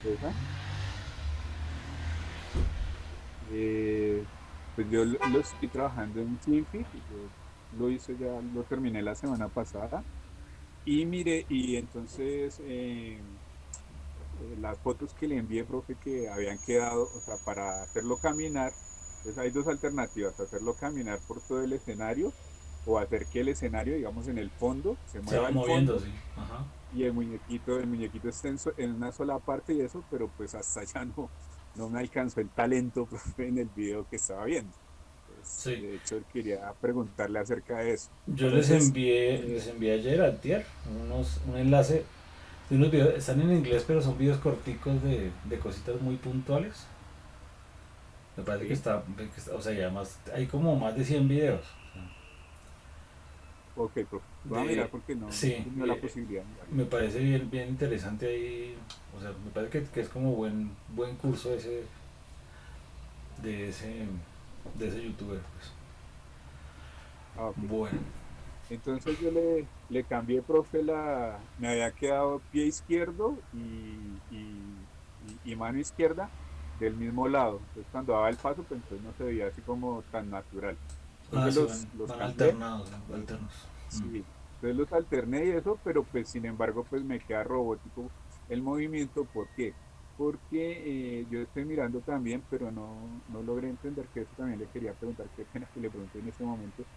esa. Eh, pues yo lo estoy trabajando en Simfy, yo lo hice ya, lo terminé la semana pasada. Y mire, y entonces las fotos que le envié, profe, que habían quedado, o sea, para hacerlo caminar, pues hay dos alternativas: hacerlo caminar por todo el escenario o hacer que el escenario, digamos, en el fondo, se Se va mueva el moviendo, fondo sí. Ajá. y el muñequito esté en una sola parte y eso, pero pues hasta allá no me alcanzó el talento, profe, en el video que estaba viendo. Pues, Sí. de hecho, quería preguntarle acerca de eso. Yo Entonces, les envié ayer, antier, un enlace de unos videos, están en inglés, pero son videos corticos de cositas muy puntuales. Me parece sí, o sea, y además hay como más de 100 videos. ok, profe, voy a mirar De, porque no he sí, tenido la posibilidad de mirarlo. me parece bien, bien interesante ahí. O sea, me parece que es como buen curso de ese, de ese youtuber. Pues. Ah, ok. Bueno. Entonces yo le cambié, profe, me había quedado pie izquierdo y mano izquierda del mismo lado. Entonces cuando daba el paso, pues entonces no se veía así como tan natural. Ah, Entonces sí, los van cambié. alternados, ¿no? eh, Alternos. sí, entonces los alterné y eso, pero pues sin embargo pues me queda robótico el movimiento. ¿Por qué? Porque yo estoy mirando también, pero no logré entender, que eso también le quería preguntar, qué pena que le pregunte en este momento,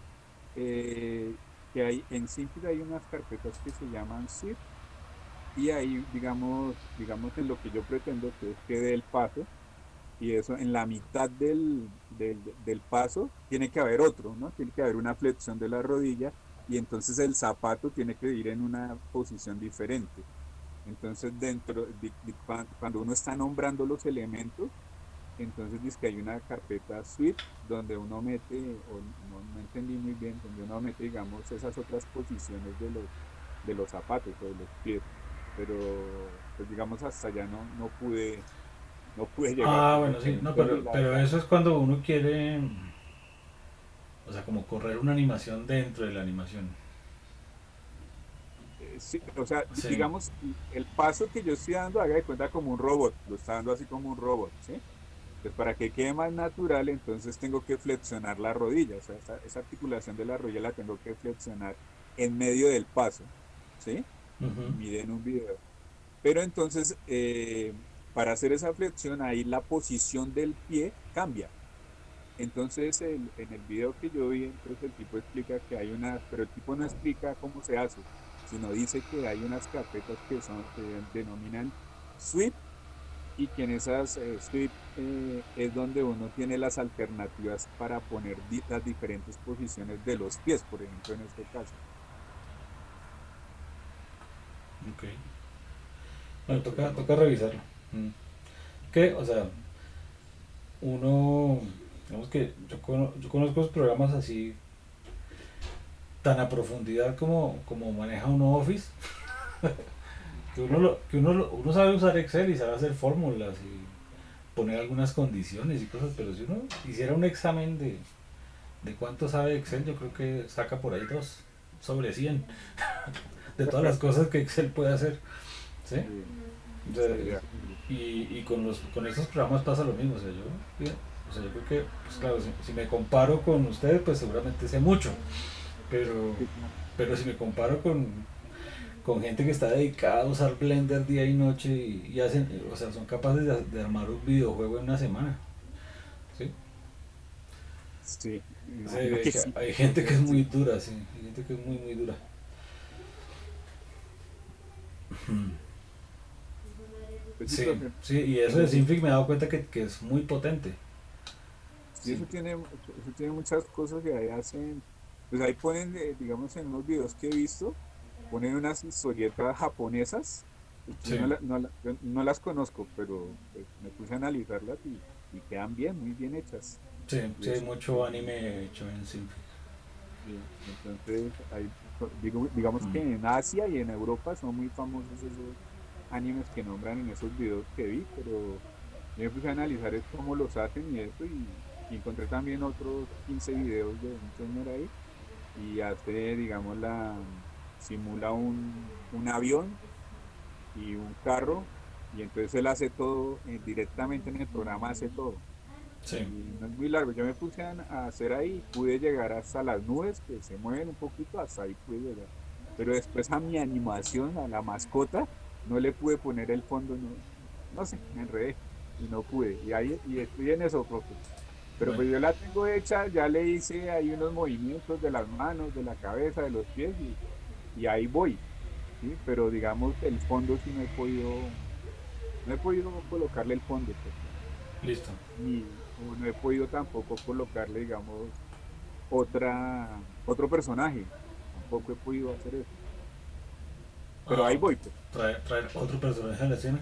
eh, que hay en Simple, hay unas carpetas que se llaman zip, y ahí, digamos en lo que yo pretendo, que es que dé el paso, y eso en la mitad del paso tiene que haber otro, ¿no? Tiene que haber una flexión de la rodilla, y entonces el zapato tiene que ir en una posición diferente. Entonces, cuando uno está nombrando los elementos, entonces dice que hay una carpeta suite donde uno mete, o no entendí muy bien, donde uno mete, digamos, esas otras posiciones de los zapatos o de los pies. Pero, pues digamos, hasta allá no pude llegar, Ah, profe, bueno, que sí, no no, entendí, la pero verdad. eso es cuando uno quiere, o sea, como correr una animación dentro de la animación. Sí, o sea, Sí, digamos, el paso que yo estoy dando, haga de cuenta como un robot, lo está dando así como un robot, ¿sí? Pues para que quede más natural, entonces tengo que flexionar la rodilla, o sea, esa articulación de la rodilla la tengo que flexionar en medio del paso, ¿sí? ujú. Miren un video. Pero entonces, para hacer esa flexión, ahí la posición del pie cambia. Entonces, en el video que yo vi, entonces el tipo explica que hay unas, pero el tipo no explica cómo se hace, sino dice que hay unas carpetas se denominan sweep, y que en esas sweep es donde uno tiene las alternativas para poner las diferentes posiciones de los pies, por ejemplo, en este caso. Ok. Bueno, Entonces, toca revisarlo. Mm. Que, o sea, uno, digamos que yo conozco los programas así tan a profundidad como maneja uno Office, uno sabe usar Excel y sabe hacer fórmulas y poner algunas condiciones y cosas, pero si uno hiciera un examen de cuánto sabe Excel, yo creo que saca por ahí 2 sobre 100 de todas las cosas que Excel puede hacer, ¿sí? sí, O sea, sí, de acuerdo. y con estos programas pasa lo mismo, o sea, yo creo que, pues claro, si me comparo con ustedes, pues seguramente sé mucho, pero, Sí, claro. pero si me comparo con gente que está dedicada a usar Blender día y noche y hacen, o sea, son capaces de armar un videojuego en una semana, ¿sí? Sí, me O sea, imagino que sí. hay gente que es muy Sí, dura, sí, hay gente que es muy dura. pues sí, Sí, profe. sí, y eso de Eh, Simfig me he dado cuenta que es muy potente. sí, Sí, eso tiene muchas cosas que ahí hacen. Pues ahí ponen, digamos, en unos videos que he visto, ponen unas historietas japonesas. Pues yo sí, yo no las conozco, pero pues me puse a analizarlas y quedan bien, muy bien hechas. sí, Y sí, hay eso, mucho anime hecho en Simfig. sí. Entonces, digamos que en Asia y en Europa son muy famosos esos animes que nombran en esos videos que vi, pero yo me puse a analizar es cómo los hacen y eso, y encontré también otros 15 videos de un señor ahí, y hace, digamos, simula un avión y un carro, y entonces él hace todo directamente en el programa, hace todo. Sí. Y no es muy largo. Yo me puse a hacer ahí, pude llegar hasta las nubes que se mueven un poquito, hasta ahí pude llegar. Pero después a mi animación, a la mascota, no le pude poner el fondo, no, no sé, me enredé y no pude. Y ahí y estoy en eso, profe. Pero Bueno, pues yo la tengo hecha, ya le hice ahí unos movimientos de las manos, de la cabeza, de los pies y ahí voy, ¿sí? Pero digamos, el fondo sí no he podido colocarle el fondo, pues, listo. o no he podido tampoco colocarle, digamos, otro personaje. Tampoco he podido hacer eso. Pero Ah, ahí voy, pues, traer otro personaje a la escena.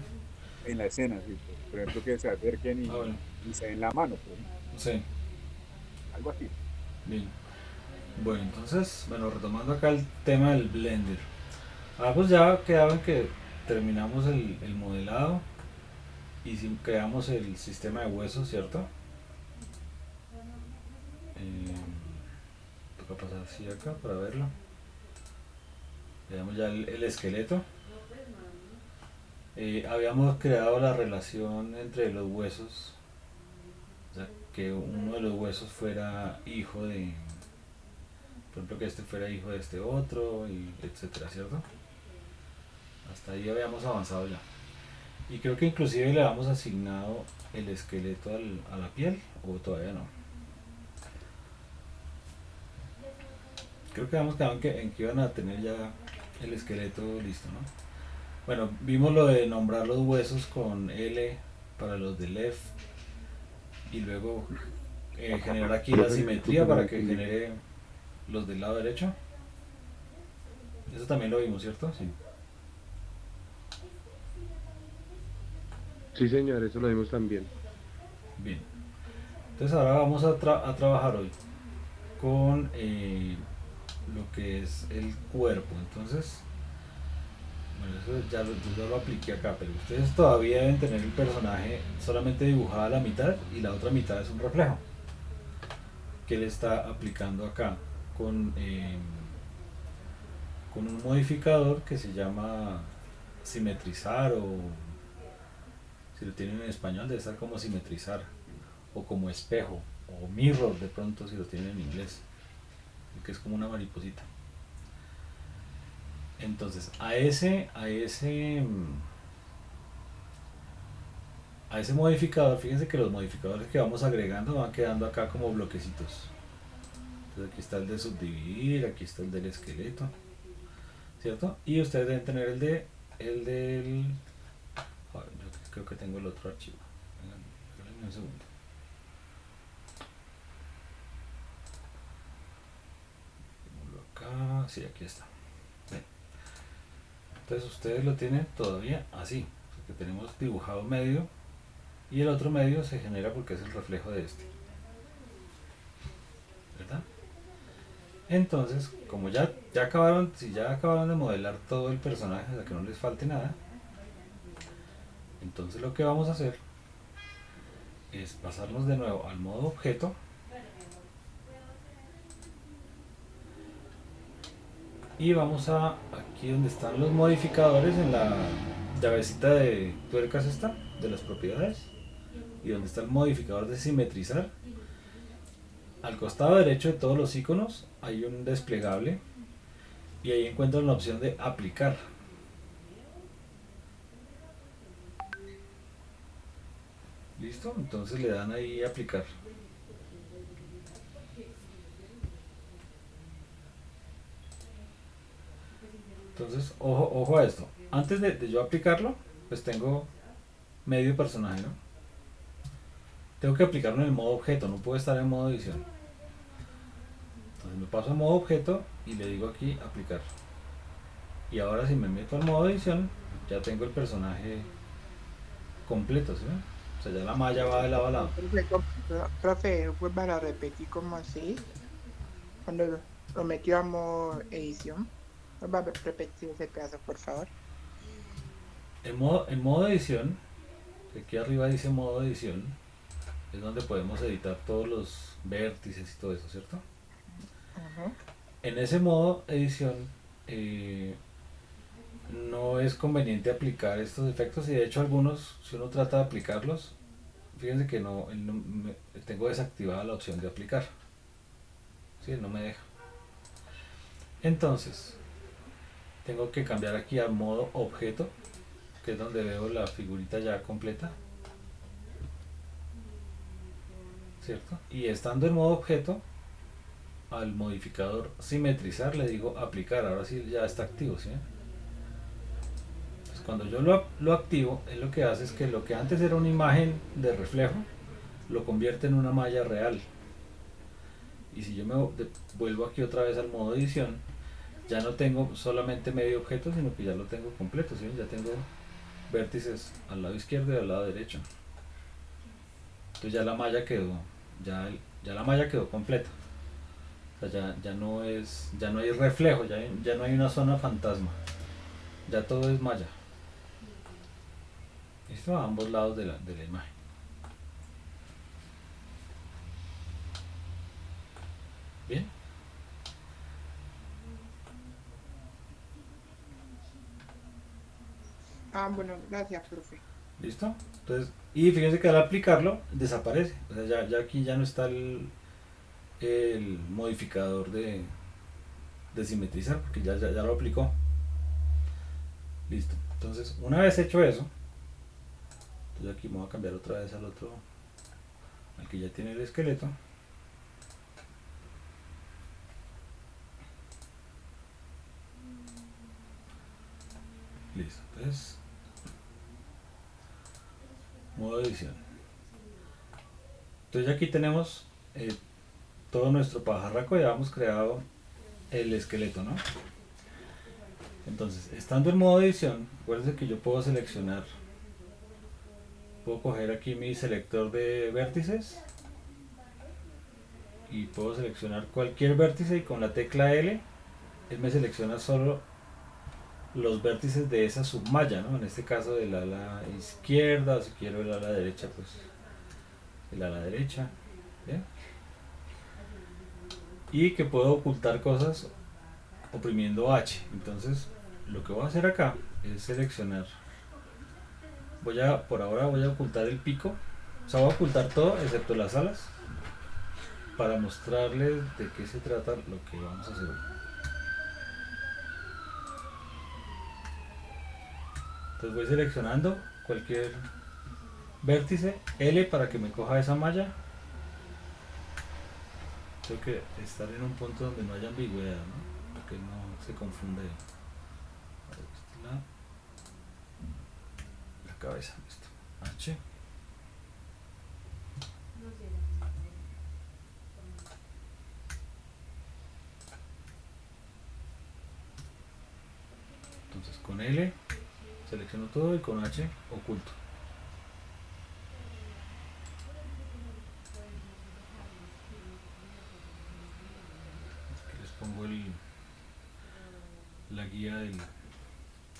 en la escena, sí, pues, por ejemplo, que se acerquen Ah, bueno. y se den la mano, por ejemplo, Sí, algo así. bien. Bueno, entonces, bueno, retomando acá el tema del Blender. Ah, pues ya quedaba en que terminamos el modelado y creamos el sistema de huesos, ¿cierto? Eh, toca pasar así acá para verlo. Veamos ya el esqueleto. Habíamos creado la relación entre los huesos, o sea, que uno de los huesos fuera hijo de, por ejemplo, que este fuera hijo de este otro, y etcétera, ¿cierto? Hasta ahí habíamos avanzado ya. Y creo que inclusive le habíamos asignado el esqueleto a la piel, o todavía no. Creo que habíamos quedado en que iban a tener ya el esqueleto listo, ¿no? Bueno, vimos lo de nombrar los huesos con L para los de left y luego generar aquí la Profe, simetría disculpe, no le para que entendí. genere los del lado derecho. Eso también lo vimos, ¿cierto? Sí. Sí, señor, eso lo vimos también. Bien. Entonces ahora vamos a trabajar hoy con lo que es el cuerpo. Entonces, bueno, eso yo ya lo apliqué acá, pero ustedes todavía deben tener el personaje solamente dibujado a la mitad y la otra mitad es un reflejo que él está aplicando acá con, con un modificador que se llama simetrizar, o si lo tienen en español debe estar como simetrizar o como espejo o mirror de pronto si lo tienen en inglés, que es como una mariposita. Entonces a ese modificador, fíjense que los modificadores que vamos agregando van quedando acá como bloquecitos. Entonces aquí está el de subdividir, aquí está el del esqueleto, ¿cierto? Y ustedes deben tener el del... Joder, yo creo que tengo el otro archivo. Déjenme un segundo. Acá, sí, aquí está. Bien. Entonces ustedes lo tienen todavía así, porque tenemos dibujado medio y el otro medio se genera porque es el reflejo de este, ¿verdad? Entonces, como ya acabaron, si ya acabaron de modelar todo el personaje, o sea que no les falte nada, entonces lo que vamos a hacer es pasarnos de nuevo al modo objeto y vamos a aquí donde están los modificadores, en la llavecita de tuercas esta de las propiedades, y donde está el modificador de simetrizar. Al costado derecho de todos los iconos hay un desplegable y ahí encuentran la opción de aplicar. ¿Listo? Entonces le dan ahí aplicar. Entonces, ojo a esto. Antes de yo aplicarlo, pues tengo medio personaje, ¿no? Tengo que aplicarlo en el modo objeto, no puedo estar en modo edición. Entonces me paso a modo objeto y le digo aquí aplicar. Y ahora si me meto al modo edición, ya tengo el personaje completo, ¿sí? O sea, ya la malla va de lado a lado. Profe, profe, vuelvan a repetir cómo así, cuando lo metíamos edición. Vuelva a repetir ese pedazo, por favor. En modo edición, que aquí arriba dice modo edición, es donde podemos editar todos los vértices y todo eso, ¿cierto? Ujú. En ese modo edición, eh, no es conveniente aplicar estos efectos y de hecho algunos, si uno trata de aplicarlos, fíjense que no, tengo desactivada la opción de aplicar. ¿Sí? No me deja. Entonces, tengo que cambiar aquí a modo objeto, que es donde veo la figurita ya completa. ¿Cierto? Y estando en modo objeto, al modificador simetrizar le digo aplicar. Ahora sí ya está activo, ¿sí? Entonces, cuando yo lo activo, él lo que hace es que lo que antes era una imagen de reflejo, lo convierte en una malla real. Y si yo me vuelvo aquí otra vez al modo edición, ya no tengo solamente medio objeto, sino que ya lo tengo completo, ¿sí? Ya tengo vértices al lado izquierdo y al lado derecho. Entonces ya la malla quedó, ya la malla quedó completa. O sea, ya no hay reflejo, ya no hay una zona fantasma. Ya todo es malla. Esto a ambos lados de la imagen. Bien. Bueno, gracias, profe. ¿Listo? Entonces, y fíjense que al aplicarlo desaparece. O sea, ya aquí ya no está el modificador de simetrizar porque ya lo aplicó. Listo. Entonces, una vez hecho eso, entonces aquí me voy a cambiar otra vez al otro, al que ya tiene el esqueleto. Listo. Entonces, modo edición. Entonces aquí tenemos todo nuestro pajarraco, ya hemos creado el esqueleto, ¿no? Entonces, estando en modo edición, acuérdense que yo puedo seleccionar, puedo coger aquí mi selector de vértices y puedo seleccionar cualquier vértice y con la tecla L él me selecciona solo los vértices de esa submalla, ¿no? En este caso del ala izquierda, o si quiero el ala derecha, pues el ala derecha, ¿bien? Y que puedo ocultar cosas oprimiendo H. Entonces, lo que voy a hacer acá es seleccionar. Por ahora voy a ocultar el pico, o sea, voy a ocultar todo excepto las alas para mostrarles de qué se trata lo que vamos a hacer hoy. Entonces voy seleccionando cualquier vértice, L para que me coja esa malla. Tengo que estar en un punto donde no haya ambigüedad, ¿no? Para que no se confunda la cabeza. Listo. H. Entonces con L selecciono todo y con H oculto. Aquí les pongo la guía del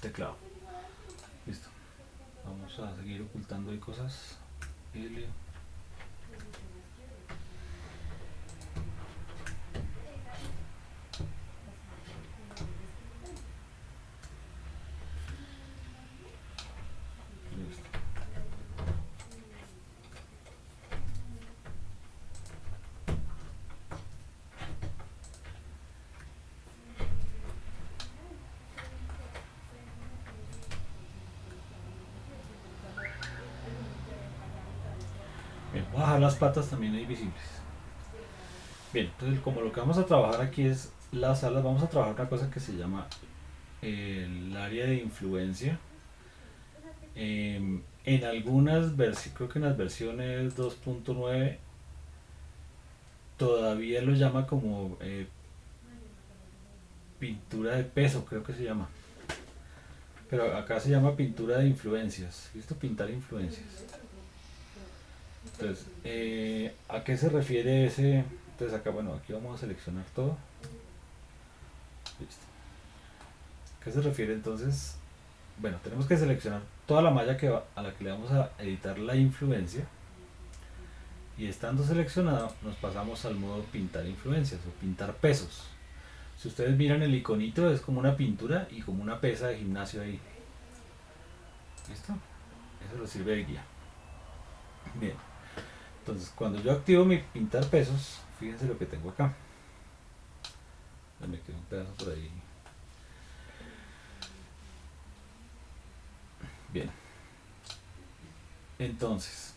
teclado. Listo. Vamos a seguir ocultando ahí cosas. L. Bien, voy a dejar las patas también ahí visibles. Bien, entonces como lo que vamos a trabajar aquí es las alas, vamos a trabajar una cosa que se llama el área de influencia. En algunas versiones, creo que en las versiones 2.9 todavía lo llama como pintura de peso, creo que se llama. Pero acá se llama pintura de influencias. ¿Listo? Pintar influencias. Entonces, ¿a qué se refiere ese? Entonces acá, bueno, aquí vamos a seleccionar todo. Listo. ¿A qué se refiere entonces? Bueno, tenemos que seleccionar toda la malla a la que le vamos a editar la influencia. Y estando seleccionado, nos pasamos al modo pintar influencias o pintar pesos. Si ustedes miran el iconito, es como una pintura y como una pesa de gimnasio ahí. ¿Listo? Eso lo sirve de guía. Bien. Entonces, cuando yo activo mi pintar pesos, fíjense lo que tengo acá. Me quedó un pedazo por ahí. Bien. Entonces,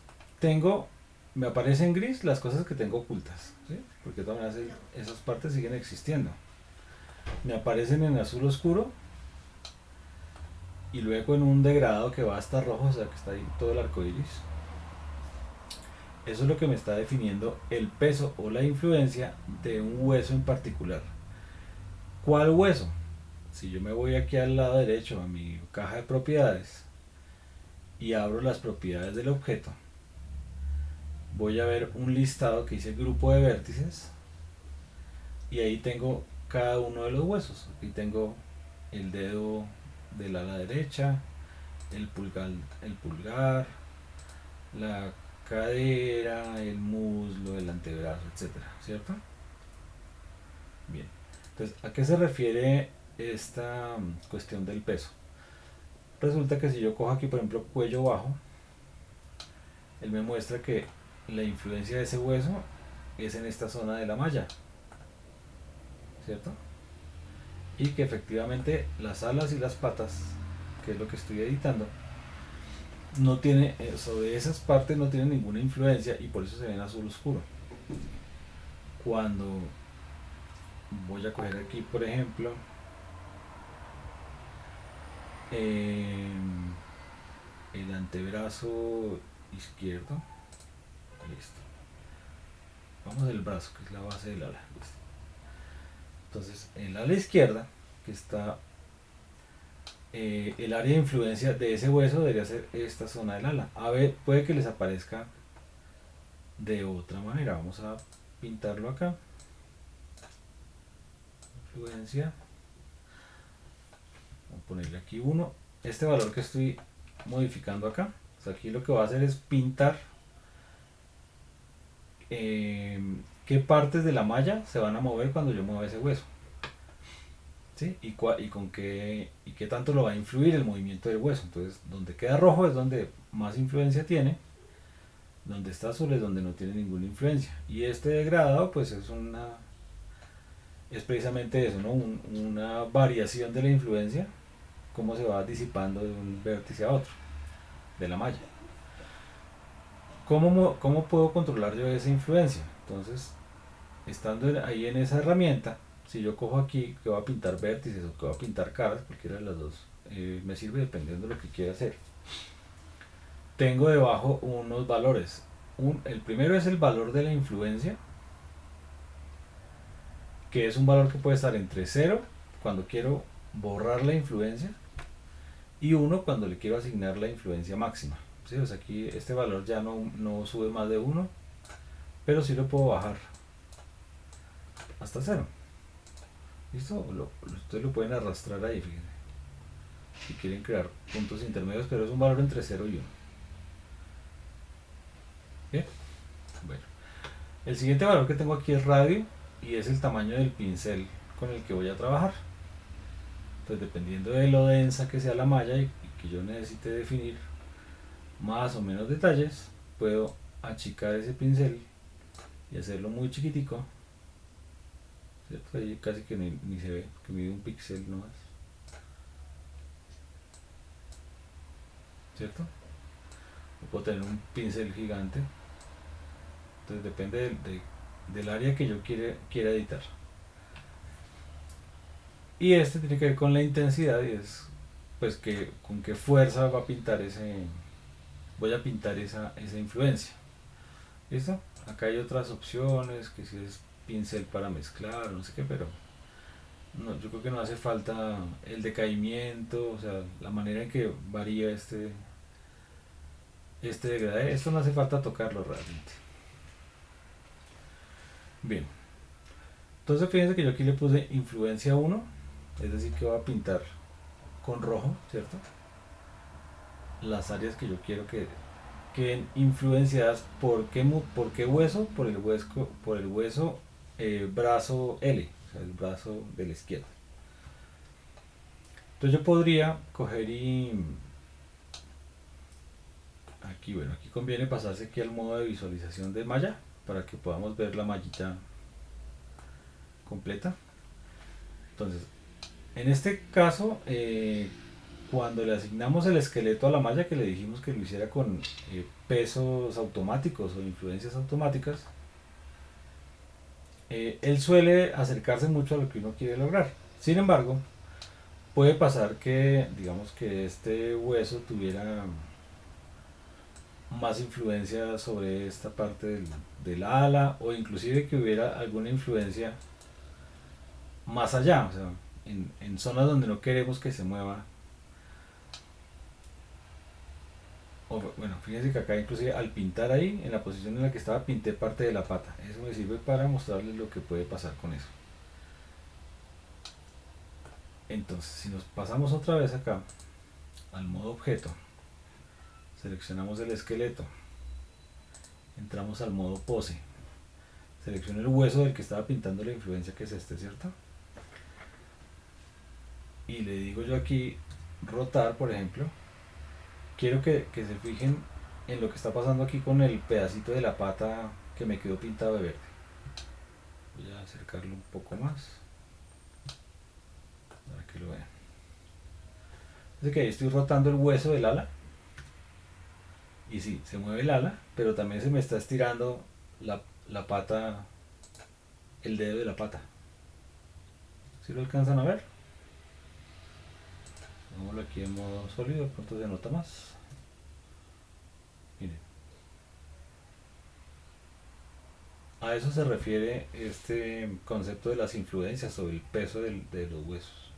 me aparece en gris las cosas que tengo ocultas, ¿sí? Porque de todas maneras esas partes siguen existiendo. Me aparecen en azul oscuro y luego en un degradado que va hasta rojo, o sea que está ahí todo el arco iris. Eso es lo que me está definiendo el peso o la influencia de un hueso en particular. ¿Cuál hueso? Si yo me voy aquí al lado derecho a mi caja de propiedades y abro las propiedades del objeto, voy a ver un listado que dice grupo de vértices y ahí tengo cada uno de los huesos. Aquí tengo el dedo del ala derecha, el pulgar, la cadera, el muslo, el antebrazo, etcétera, ¿cierto? Bien. Entonces, ¿a qué se refiere esta cuestión del peso? Resulta que si yo cojo aquí, por ejemplo, cuello bajo, él me muestra que la influencia de ese hueso es en esta zona de la malla, ¿cierto? Y que efectivamente las alas y las patas, que es lo que estoy editando, no tiene, sobre esas partes no tiene ninguna influencia y por eso se ven azul oscuro. Cuando voy a coger aquí, por ejemplo, el antebrazo izquierdo, listo. Vamos al brazo, que es la base del ala. Listo. Entonces, en la ala izquierda, que está el área de influencia de ese hueso, debería ser esta zona del ala. A ver, puede que les aparezca de otra manera. Vamos a pintarlo acá. Influencia. Vamos a ponerle aquí 1. Este valor que estoy modificando acá, o sea, aquí lo que voy a hacer es pintar qué partes de la malla se van a mover cuando yo mueva ese hueso, ¿sí? Y qué tanto lo va a influir el movimiento del hueso. Entonces, donde queda rojo es donde más influencia tiene, donde está azul es donde no tiene ninguna influencia. Y este degradado pues es precisamente eso, ¿no? Una variación de la influencia, cómo se va disipando de un vértice a otro de la malla. ¿Cómo puedo controlar yo esa influencia? Entonces, estando ahí en esa herramienta, si yo cojo aquí que voy a pintar vértices o que voy a pintar caras, cualquiera de las dos, me sirve dependiendo de lo que quiera hacer. Tengo debajo unos valores. El primero es el valor de la influencia, que es un valor que puede estar entre 0 cuando quiero borrar la influencia y 1 cuando le quiero asignar la influencia máxima. ¿Sí? O sea, aquí este valor ya no sube más de 1, pero sí lo puedo bajar hasta 0. ¿Listo? Ustedes lo pueden arrastrar ahí, fíjense, si quieren crear puntos intermedios, pero es un valor entre 0 y 1. Bien, bueno. El siguiente valor que tengo aquí es radio y es el tamaño del pincel con el que voy a trabajar. Entonces, dependiendo de lo densa que sea la malla y que yo necesite definir más o menos detalles, puedo achicar ese pincel y hacerlo muy chiquitico, ¿cierto? Ahí casi que ni se ve, que mide un píxel nomás, ¿cierto? O puedo tener un pincel gigante. Entonces depende del área que yo quiera editar. Y este tiene que ver con la intensidad y es pues con qué fuerza voy a pintar esa influencia. ¿Listo? Acá hay otras opciones, que si es pincel para mezclar, no sé qué, pero no, yo creo que no hace falta el decaimiento, o sea, la manera en que varía este degradé. Esto no hace falta tocarlo realmente. Bien, entonces fíjense que yo aquí le puse influencia 1, es decir que voy a pintar con rojo, ¿cierto? Las áreas que yo quiero que queden influenciadas. ¿Por qué hueso? Por el hueso brazo L, sea, el brazo de la izquierda. Entonces yo podría coger y aquí, bueno, aquí conviene pasarse aquí al modo de visualización de malla para que podamos ver la mallita completa. Entonces, en este caso, cuando le asignamos el esqueleto a la malla, que le dijimos que lo hiciera con pesos automáticos o influencias automáticas, él suele acercarse mucho a lo que uno quiere lograr. Sin embargo, puede pasar que, digamos que este hueso tuviera más influencia sobre esta parte del ala, o inclusive que hubiera alguna influencia más allá, o sea, en zonas donde no queremos que se mueva. O, bueno, fíjense que acá inclusive al pintar ahí, en la posición en la que estaba, pinté parte de la pata. Eso me sirve para mostrarles lo que puede pasar con eso. Entonces, si nos pasamos otra vez acá al modo objeto, seleccionamos el esqueleto, entramos al modo pose, selecciono el hueso del que estaba pintando la influencia, que es este, ¿cierto? Y le digo yo aquí rotar, por ejemplo. Quiero que se fijen en lo que está pasando aquí con el pedacito de la pata que me quedó pintado de verde. Voy a acercarlo un poco más para que lo vean. Así que ahí estoy rotando el hueso del ala. Y sí, se mueve el ala, pero también se me está estirando la pata, el dedo de la pata. ¿Sí lo alcanzan a ver? Pongámoslo aquí en modo sólido, pronto se nota más. Miren. A eso se refiere este concepto de las influencias sobre el peso de los huesos.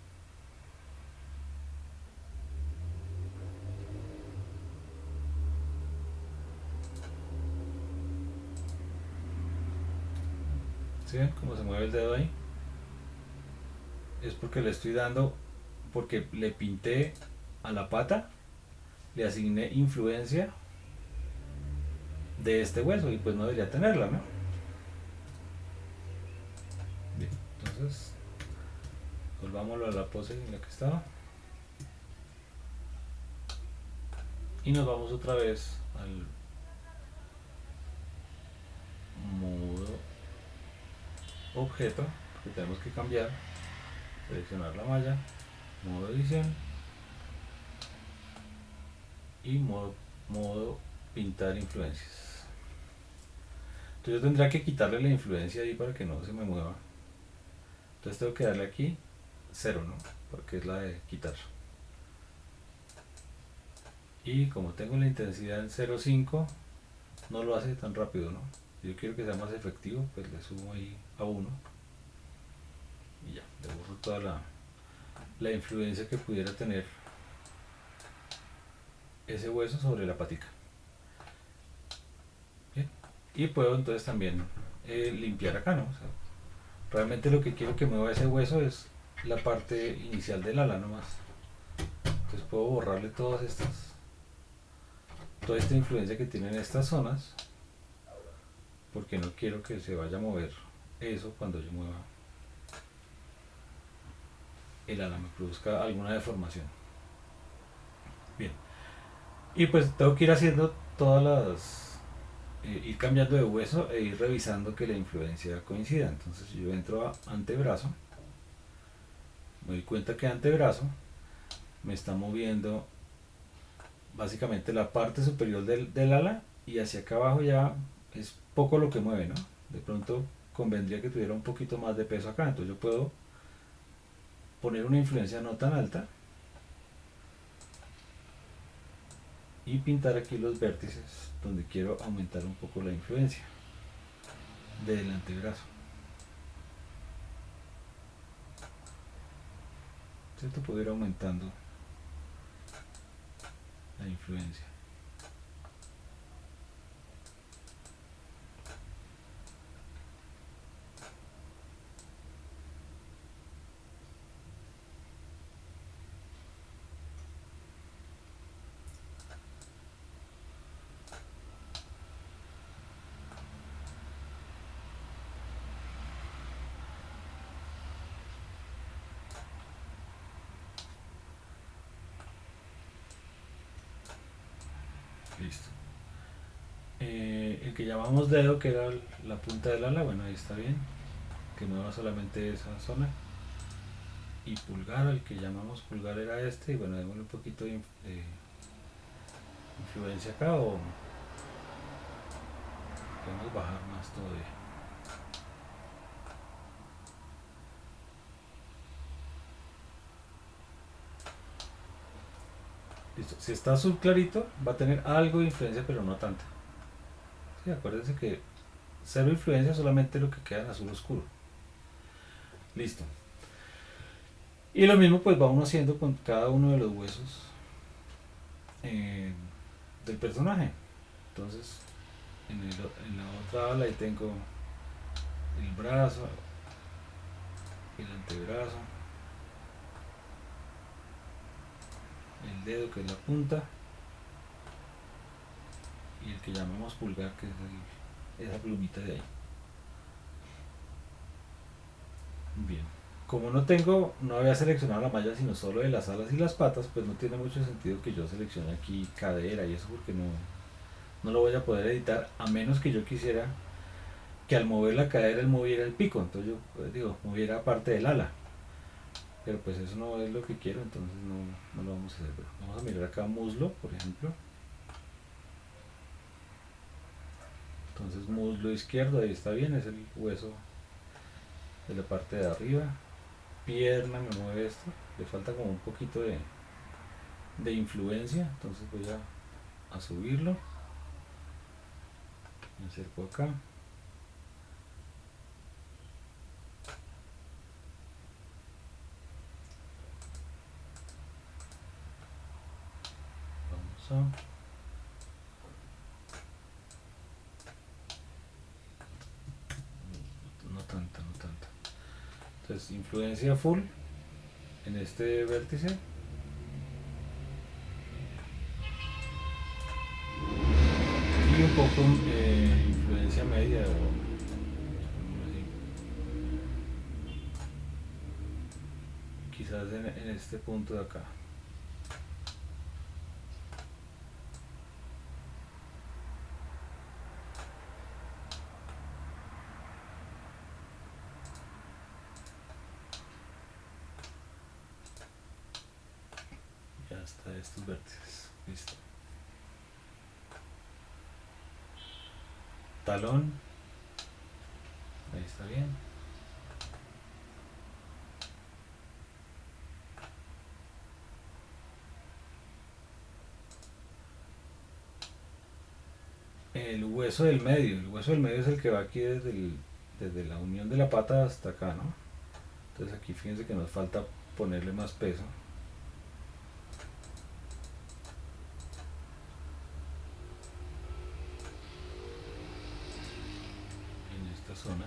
¿Sí ven cómo se mueve el dedo ahí? Es porque le estoy dando, porque le pinté a la pata, le asigné influencia de este hueso y pues no debería tenerla, ¿no? Bien, entonces volvámoslo a la pose en la que estaba y nos vamos otra vez al modo objeto, que tenemos que cambiar, seleccionar la malla, modo edición y modo pintar influencias. Entonces yo tendría que quitarle la influencia ahí para que no se me mueva. Entonces tengo que darle aquí 0, ¿no? Porque es la de quitar. Y como tengo la intensidad en 0,5, no lo hace tan rápido, ¿no? Si yo quiero que sea más efectivo, pues le subo ahí a 1 y ya, le borro toda la influencia que pudiera tener ese hueso sobre la patica. Bien. Y puedo entonces también limpiar acá, ¿no? O sea, realmente lo que quiero que mueva ese hueso es la parte inicial del ala nomás. Entonces puedo borrarle toda esta influencia que tienen estas zonas, porque no quiero que se vaya a mover eso cuando yo mueva el ala, me produzca alguna deformación. Bien, y pues tengo que ir haciendo todas las ir cambiando de hueso e ir revisando que la influencia coincida. Entonces yo entro a antebrazo, me doy cuenta que antebrazo me está moviendo básicamente la parte superior del ala, y hacia acá abajo ya es poco lo que mueve, ¿no? De pronto convendría que tuviera un poquito más de peso acá, entonces yo puedo poner una influencia no tan alta y pintar aquí los vértices donde quiero aumentar un poco la influencia del antebrazo. ¿Cierto? Puedo ir aumentando la influencia. Listo. El que llamamos dedo, que era la punta del ala, bueno, ahí está bien. Que mueva solamente esa zona. Y pulgar, el que llamamos pulgar era este. Y bueno, démosle un poquito de influencia acá o podemos bajar más todavía. Listo. Si está azul clarito, va a tener algo de influencia, pero no tanta. Sí, acuérdense que cero influencia, solamente lo que queda en azul oscuro. Listo. Y lo mismo pues va uno haciendo con cada uno de los huesos del personaje. Entonces, en la otra ala ahí tengo el brazo, el antebrazo, el dedo que es la punta y el que llamamos pulgar que es esa plumita de ahí. Bien. Como no había seleccionado la malla sino solo de las alas y las patas, pues no tiene mucho sentido que yo seleccione aquí cadera y eso porque no lo voy a poder editar a menos que yo quisiera que al mover la cadera él moviera el pico, entonces yo pues, moviera parte del ala. Pero pues eso no es lo que quiero, entonces no lo vamos a hacer. Pero vamos a mirar acá muslo, por ejemplo. Entonces muslo izquierdo, ahí está bien, es el hueso de la parte de arriba. Pierna me mueve esto, le falta como un poquito de influencia, entonces voy a subirlo. Me acerco acá. Vamos a... No tanta, no tanta. Entonces influencia full en este vértice. Y un poco influencia media quizás en este punto de acá. Ya está estos vértices. Listo. Talón. Ahí está bien. El hueso del medio es el que va aquí desde la unión de la pata hasta acá, ¿no? Entonces aquí fíjense que nos falta ponerle más peso. En esta zona.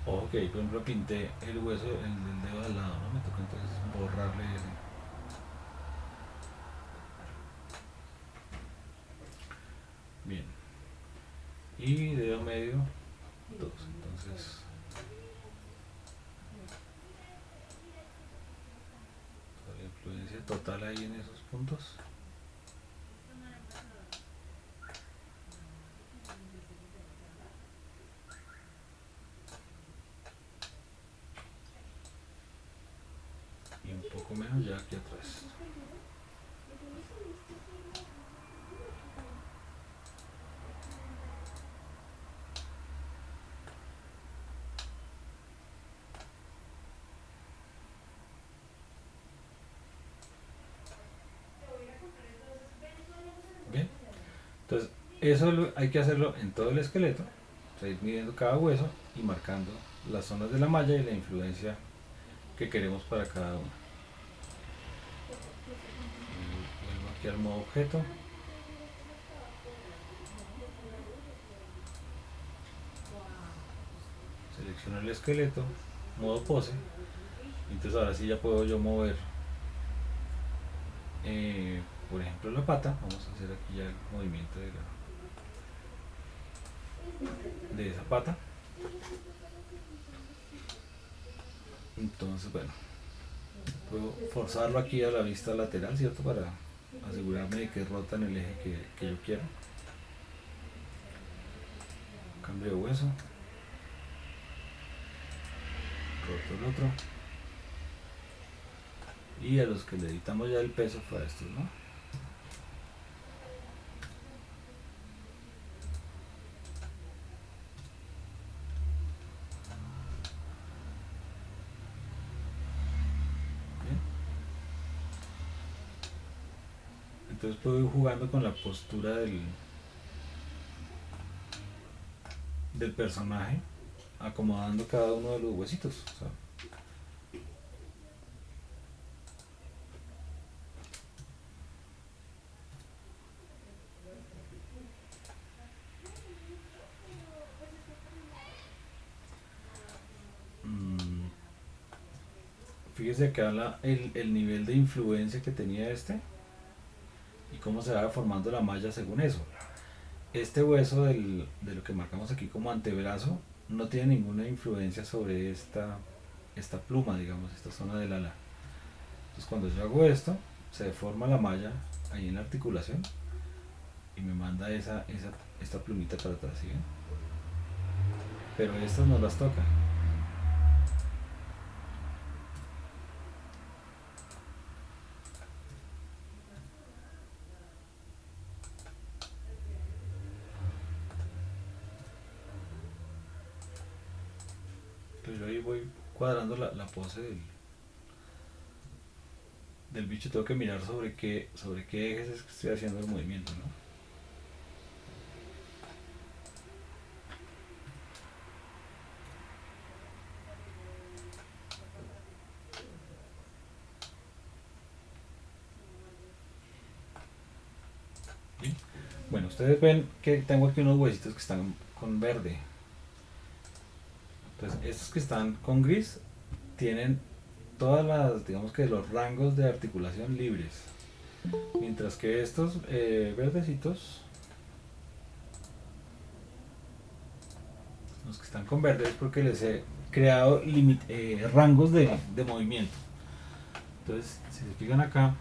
Ojo que ahí por ejemplo pinté el hueso del dedo al lado, ¿no? Me toca entonces borrarle ese. Bien. Y dedo medio, 2. Entonces, la influencia total ahí en esos puntos. Y un poco menos ya aquí atrás. Bien. Entonces, eso hay que hacerlo en todo el esqueleto. O sea, ir midiendo cada hueso y marcando las zonas de la malla y la influencia que queremos para cada uno. Vuelvo aquí al modo objeto. Selecciono el esqueleto, modo pose. Entonces ahora sí ya puedo yo mover por ejemplo la pata, vamos a hacer aquí ya el movimiento de esa pata. Entonces, bueno, puedo forzarlo aquí a la vista lateral, ¿cierto? Para asegurarme de que rota en el eje que yo quiero. Cambio de hueso. Roto el otro. Y a los que le editamos ya el peso fue a estos, ¿no? Bien. Entonces puedo ir jugando con la postura del personaje, acomodando cada uno de los huesitos. O sea, fíjese acá el nivel de influencia que tenía este y cómo se va formando la malla según eso. Este hueso de lo que marcamos aquí como antebrazo no tiene ninguna influencia sobre esta pluma, digamos, esta zona del ala. Entonces cuando yo hago esto, se deforma la malla ahí en la articulación y me manda esta plumita para atrás, ¿sí ven? Pero estas no las toca. Entonces yo ahí voy cuadrando la pose del bicho. Tengo que mirar sobre qué ejes es que estoy haciendo el movimiento, ¿no? ¿Sí? Bueno, ustedes ven que tengo aquí unos huesitos que están con verde. Entonces estos que están con gris tienen todas las, digamos que los rangos de articulación libres. Mientras que estos verdecitos, los que están con verde es porque les he creado rangos de movimiento. Entonces, si se fijan acá,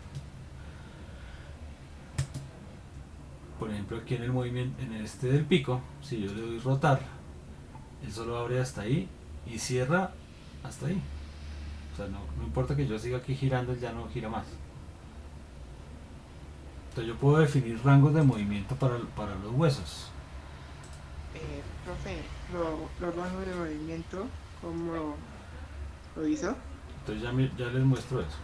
por ejemplo aquí en el movimiento, en este del pico, si yo le doy rotar, él solo abre hasta ahí y cierra hasta ahí. O sea, no importa que yo siga aquí girando, él ya no gira más. Entonces yo puedo definir rangos de movimiento para los huesos. Profe, los rangos de movimiento, ¿cómo lo hizo? Entonces ya les muestro eso.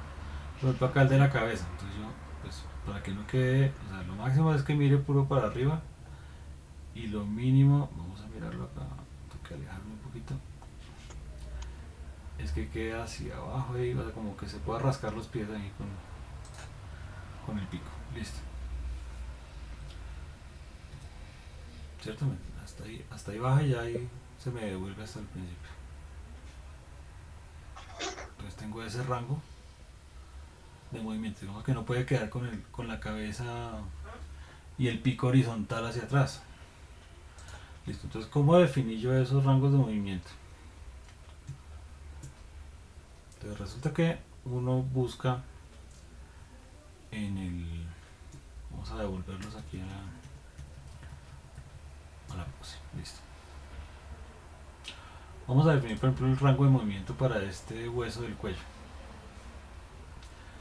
Por ejemplo acá el de la cabeza. Entonces yo, pues para que no quede, o sea, lo máximo es que mire puro para arriba. Y lo mínimo, vamos a mirarlo acá, tengo que alejarme un poquito. Es que queda hacia abajo ahí, o sea, como que se pueda rascar los pies ahí con el pico. Listo. ¿Cierto? Hasta ahí baja y ya ahí se me devuelve hasta el principio. Entonces tengo ese rango de movimiento. Digamos que no puede quedar con la cabeza y el pico horizontal hacia atrás. Listo. Entonces, ¿cómo definí yo esos rangos de movimiento? Entonces resulta que uno busca vamos a devolverlos aquí a la pose. Listo. Vamos a definir, por ejemplo, el rango de movimiento para este hueso del cuello.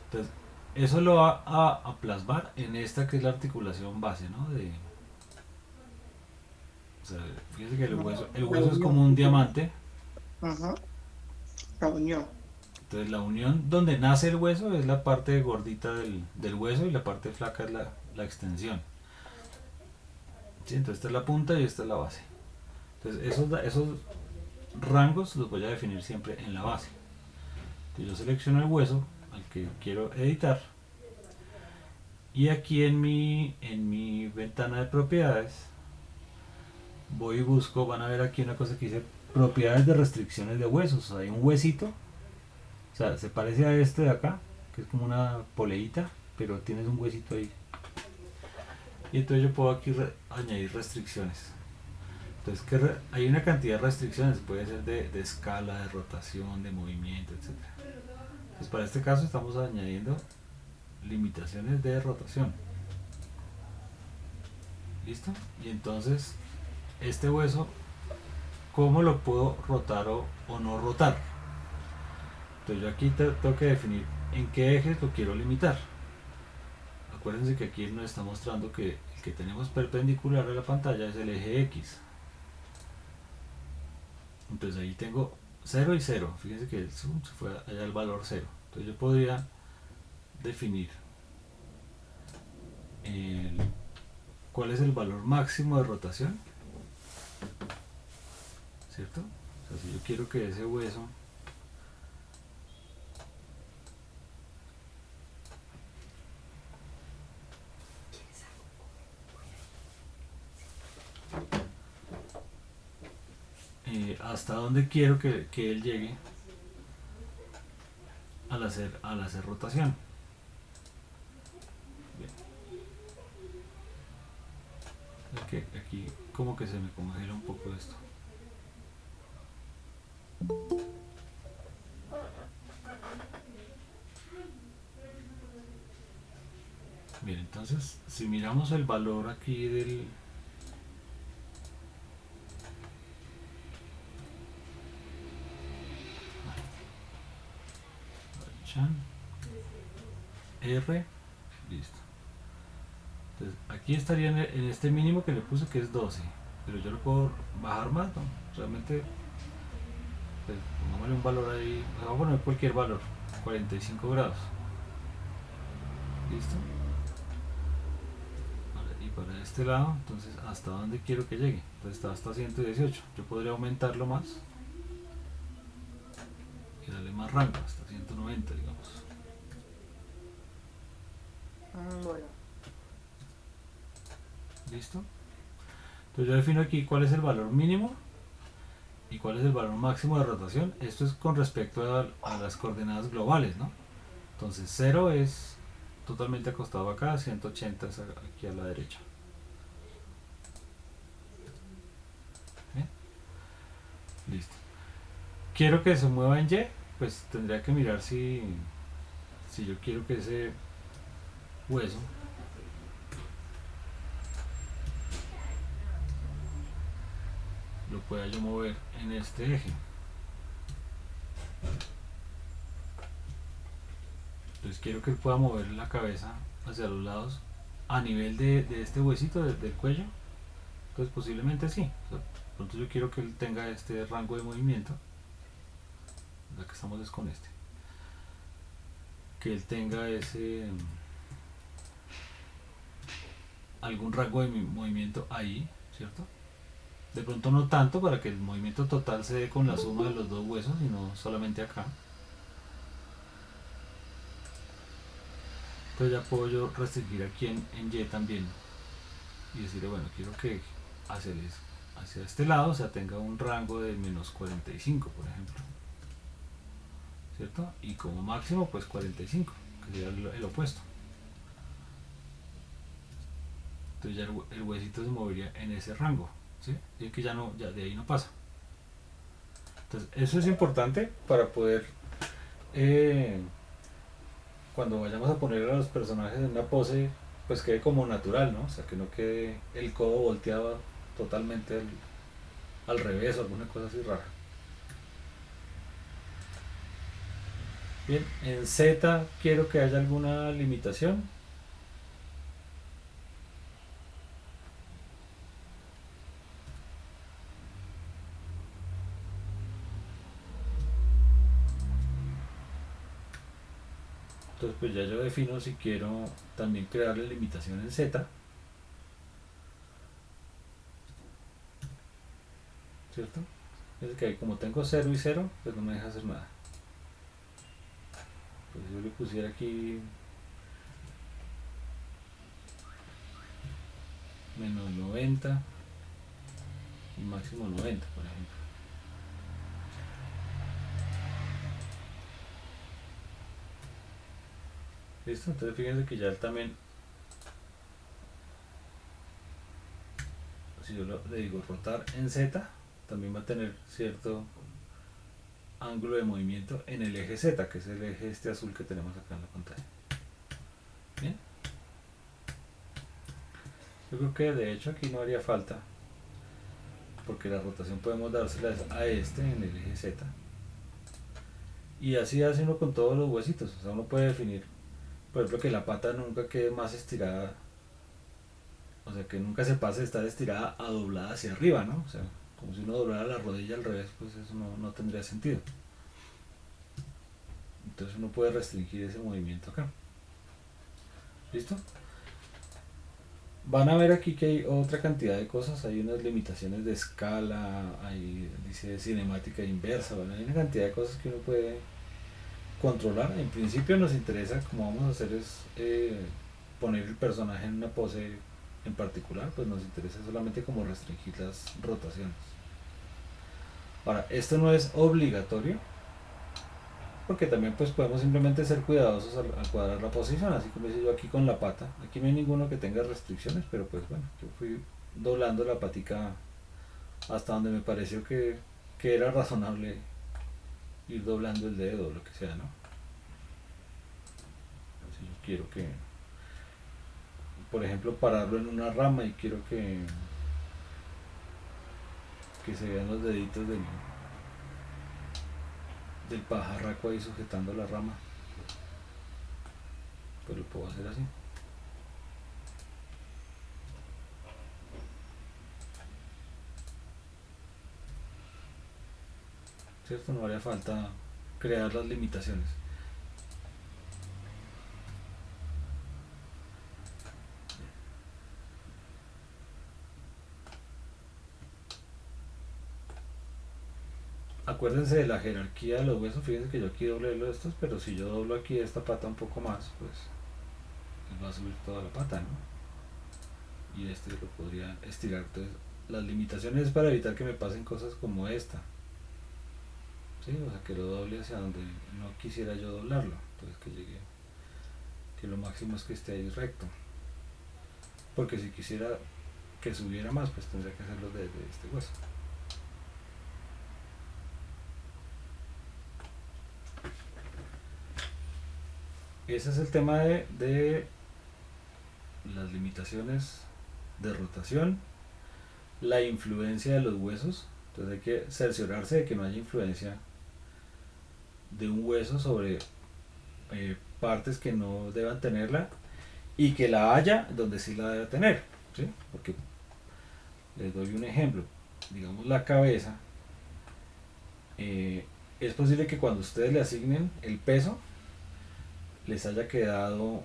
Entonces, eso lo va a plasmar en esta que es la articulación base, ¿no? O sea, fíjense que el hueso es como un diamante. Ajá. La unión. Entonces la unión donde nace el hueso es la parte gordita del hueso y la parte flaca es la extensión. ¿Sí? Entonces esta es la punta y esta es la base. Entonces esos rangos los voy a definir siempre en la base. Entonces yo selecciono el hueso al que quiero editar y aquí en mi ventana de propiedades voy y busco, van a ver aquí una cosa que dice propiedades de restricciones de huesos. O sea, hay un huesito, o sea, se parece a este de acá, que es como una poleita, pero tienes un huesito ahí. Y entonces yo puedo aquí añadir restricciones. Entonces hay una cantidad de restricciones, puede ser de escala, de rotación, de movimiento, etc. Entonces para este caso estamos añadiendo limitaciones de rotación. ¿Listo? Y entonces este hueso, ¿cómo lo puedo rotar o no rotar? Entonces yo aquí tengo que definir en qué ejes lo quiero limitar. Acuérdense que aquí nos está mostrando que el que tenemos perpendicular a la pantalla es el eje X. Entonces ahí tengo 0 y 0. Fíjense que el zoom se fue allá al valor 0. Entonces yo podría definir cuál es el valor máximo de rotación, ¿cierto? O sea, si yo quiero que ese hueso hasta dónde quiero que él llegue al hacer rotación. Bien. Aquí como que se me congela un poco esto. Bien, entonces si miramos el valor aquí del R, listo. Entonces aquí estaría en este mínimo que le puse, que es 12, pero yo lo puedo bajar más, ¿no? Realmente, pues, pongámosle un valor ahí, vamos a poner cualquier valor, 45 grados. Listo. Vale, y para este lado, entonces, ¿hasta dónde quiero que llegue? Entonces está hasta 118. Yo podría aumentarlo más y darle más rango, hasta 190, digamos. Bueno. ¿Listo? Entonces yo defino aquí cuál es el valor mínimo y cuál es el valor máximo de rotación. Esto es con respecto a las coordenadas globales, ¿no? Entonces 0 es totalmente acostado acá, 180 es aquí a la derecha. ¿Bien? Listo. Quiero que se mueva en Y, pues tendría que mirar si yo quiero que ese hueso lo pueda yo mover en este eje. Entonces quiero que él pueda mover la cabeza hacia los lados a nivel de este huesito del cuello. Entonces posiblemente sí. O sea, pronto yo quiero que él tenga este rango de movimiento. La que estamos es con este. Que él tenga ese algún rango de movimiento ahí, ¿cierto? De pronto no tanto para que el movimiento total se dé con la suma de los dos huesos, sino solamente acá. Entonces ya puedo yo restringir aquí en Y también y decirle, bueno, quiero que hacia este lado, o sea, tenga un rango de menos 45, por ejemplo, ¿cierto? Y como máximo, pues 45, que sería el opuesto. Entonces ya el huesito se movería en ese rango, ¿sí? Y que ya de ahí no pasa. Entonces eso es importante para poder cuando vayamos a poner a los personajes en una pose, pues quede como natural, ¿no? O sea, que no quede el codo volteado totalmente al revés o alguna cosa así rara. Bien, en Z quiero que haya alguna limitación. Entonces pues ya yo defino si quiero también crearle limitación en Z. ¿Cierto? Es que como tengo 0 y 0, pues no me deja hacer nada. Pues yo le pusiera aquí menos 90 y máximo 90, por ejemplo. ¿Listo? Entonces fíjense que ya él también, si yo le digo rotar en Z, también va a tener cierto ángulo de movimiento en el eje Z, que es el eje este azul que tenemos acá en la pantalla. Bien, yo creo que de hecho aquí no haría falta, porque la rotación podemos dársela a este en el eje Z. Y así hace uno con todos los huesitos. O sea, uno puede definir, por ejemplo, que la pata nunca quede más estirada. O sea, que nunca se pase de estar estirada a doblada hacia arriba, ¿no? O sea, como si uno doblara la rodilla al revés, pues eso no tendría sentido. Entonces uno puede restringir ese movimiento acá. ¿Listo? Van a ver aquí que hay otra cantidad de cosas. Hay unas limitaciones de escala, hay, dice cinemática inversa. Bueno, hay una cantidad de cosas que uno puede controlar. En principio nos interesa, como vamos a hacer es poner el personaje en una pose en particular, pues nos interesa solamente como restringir las rotaciones. Ahora, esto no es obligatorio, porque también pues podemos simplemente ser cuidadosos al cuadrar la posición, así como hice yo aquí con la pata. Aquí no hay ninguno que tenga restricciones, pero pues bueno, yo fui doblando la patica hasta donde me pareció que era razonable ir doblando el dedo o lo que sea, ¿no? Si yo quiero que, por ejemplo, pararlo en una rama y quiero que se vean los deditos del pajarraco ahí sujetando la rama, pues lo puedo hacer así. ¿Cierto? No haría falta crear las limitaciones. Acuérdense de la jerarquía de los huesos. Fíjense que yo aquí doblé los estos, pero si yo doblo aquí esta pata un poco más, pues va a subir toda la pata, ¿no? Y este lo podría estirar. Entonces, las limitaciones es para evitar que me pasen cosas como esta. ¿Sí? O sea, que lo doble hacia donde no quisiera yo doblarlo. Entonces, que llegue, que lo máximo es que esté ahí recto. Porque si quisiera que subiera más, pues tendría que hacerlo desde este hueso. Ese es el tema de las limitaciones de rotación, la influencia de los huesos. Entonces hay que cerciorarse de que no haya influencia de un hueso sobre partes que no deban tenerla, y que la haya donde sí la debe tener, ¿sí? Porque les doy un ejemplo. Digamos la cabeza. Es posible que cuando ustedes le asignen el peso les haya quedado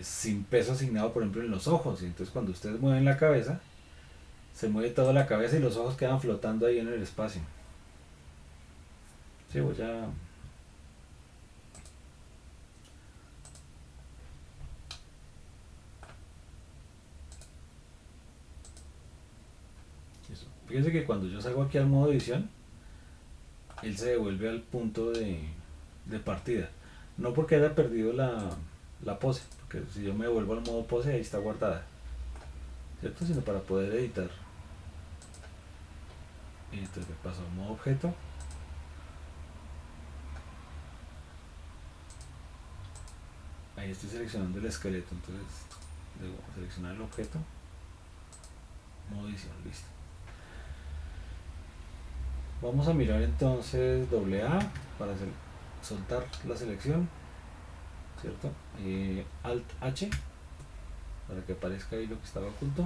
sin peso asignado, por ejemplo, en los ojos. Y entonces cuando ustedes mueven la cabeza, se mueve toda la cabeza y los ojos quedan flotando ahí en el espacio. Sí, voy a... Eso. Fíjense que cuando yo salgo aquí al modo edición, él se devuelve al punto de partida. No porque haya perdido la pose, porque si yo me devuelvo al modo pose, ahí está guardada, ¿cierto? Sino para poder editar. Y entonces me paso a modo objeto. Ahí estoy seleccionando el esqueleto, entonces debo seleccionar el objeto, modo edición, listo. Vamos a mirar entonces AA para soltar la selección, ¿cierto? Alt H para que aparezca ahí lo que estaba oculto.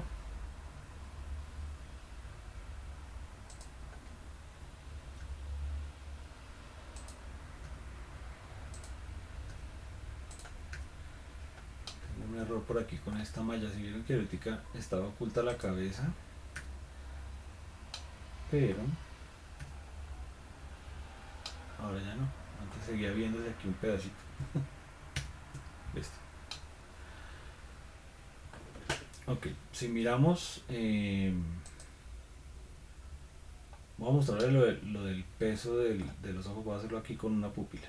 Tengo un error por aquí con esta malla. Si vieron que ahorita estaba oculta la cabeza, pero ahora ya no. Antes seguía viéndose aquí un pedacito. Listo. Ok, si miramos, voy a mostrarles lo del peso de los ojos. Voy a hacerlo aquí con una pupila.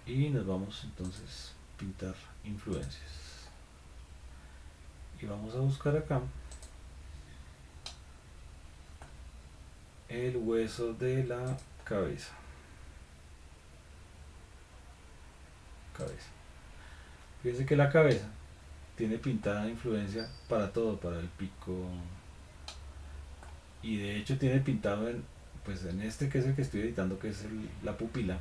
Y nos vamos entonces a pintar influencias. Y vamos a buscar acá el hueso de la cabeza. Fíjense que la cabeza tiene pintada influencia para todo, para el pico. Y de hecho tiene pintado pues en este que es el que estoy editando, que es la pupila,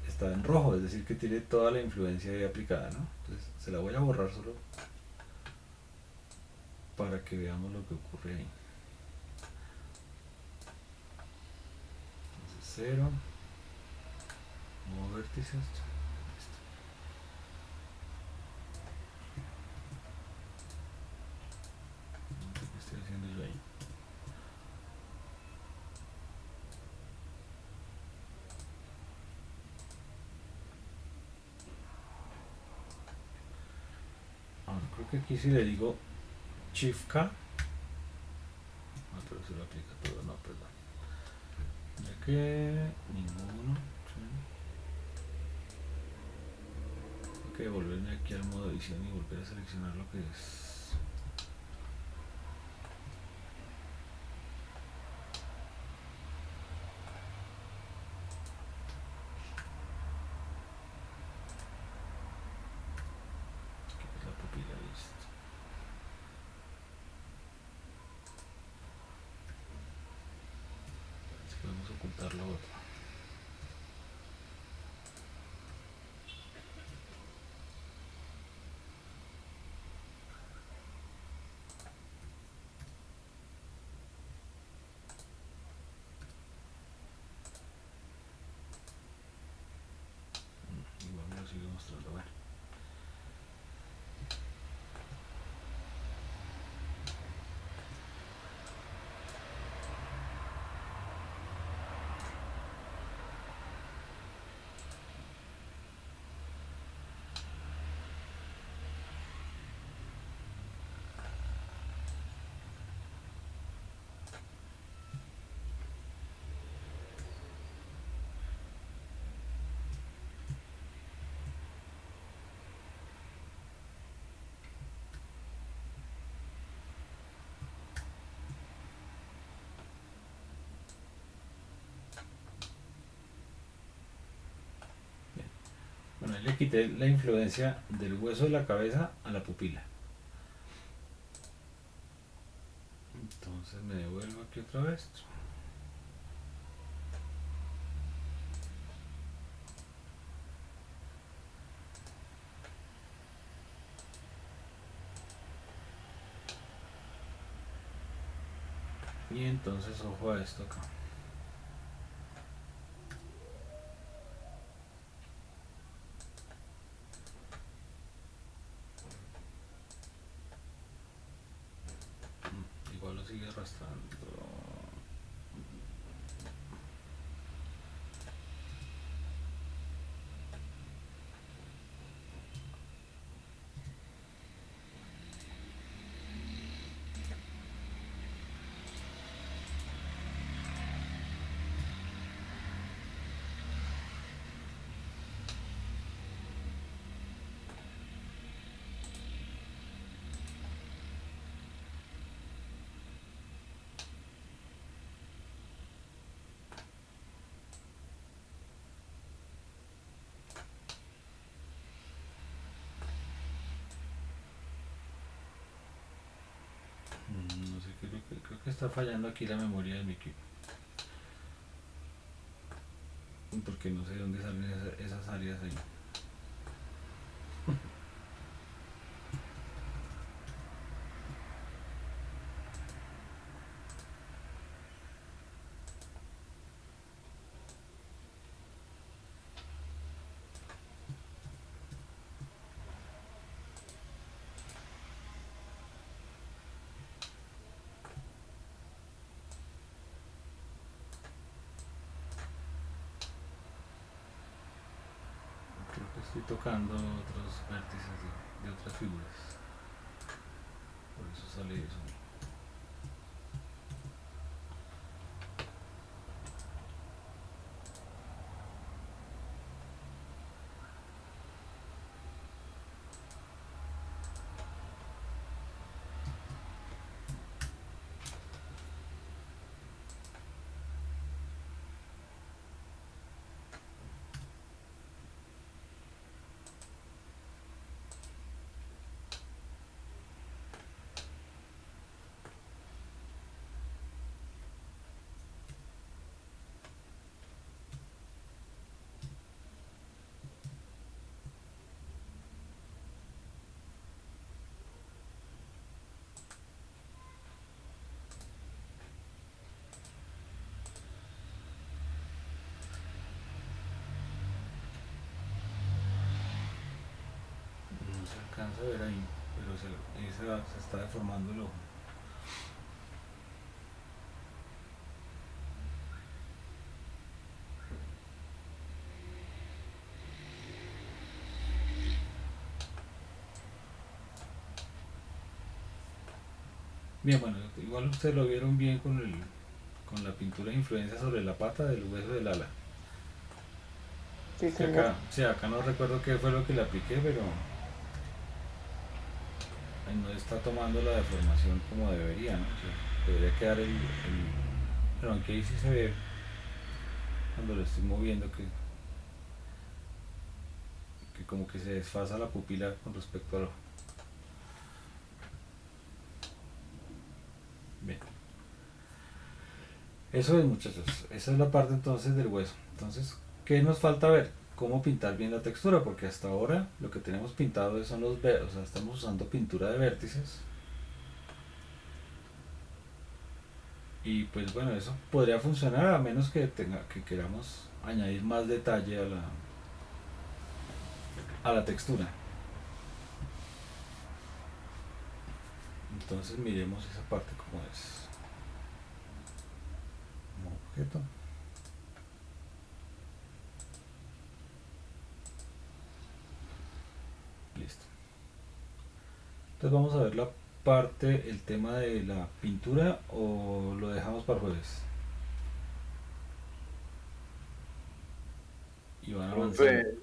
está en rojo, es decir que tiene toda la influencia ahí aplicada, ¿no? Entonces se la voy a borrar solo para que veamos lo que ocurre ahí. Entonces 0, nuevo vértice, listo. ¿Qué estoy haciendo yo ahí? Ahora creo que aquí si le digo Shift K, pero se lo aplica todo, no, perdón. Ya que ninguno, sí. Tengo que volverme aquí al modo edición y volver a seleccionar lo que es. La pupila, listo. Así que vamos a ocultar lo otro. Igual me lo sigo mostrando, bueno. Bueno, ahí le quité la influencia del hueso de la cabeza a la pupila. Entonces me devuelvo aquí otra vez. Y entonces ojo a esto acá. Igual lo sigue arrastrando. No sé qué, creo que está fallando aquí la memoria de mi equipo. Porque no sé dónde salen esas áreas ahí. Creo que estoy tocando otros vértices de otras figuras. Por eso sale eso. alcanza a ver ahí, pero se está deformando el ojo. Bien, bueno, igual ustedes lo vieron bien con la pintura de influencia sobre la pata del hueso del ala. Sí, Que señor. acá, sí, acá no recuerdo qué fue lo que le apliqué, pero no está tomando la deformación como debería, ¿no? O sea, debería quedar pero aunque ahí sí se ve cuando lo estoy moviendo que como que se desfasa la pupila con respecto al ojo. Bien. Eso es, muchachos. Esa es la parte entonces del hueso. Entonces, ¿qué nos falta ver? Cómo pintar bien la textura, porque hasta ahora lo que tenemos pintado son los vértices, o sea, estamos usando pintura de vértices. Y pues bueno, eso podría funcionar a menos que queramos añadir más detalle a la textura. Entonces miremos esa parte como es. Como objeto. Listo. Entonces vamos a ver la parte, el tema de la pintura o lo dejamos para jueves. Y van avanzando. Profe,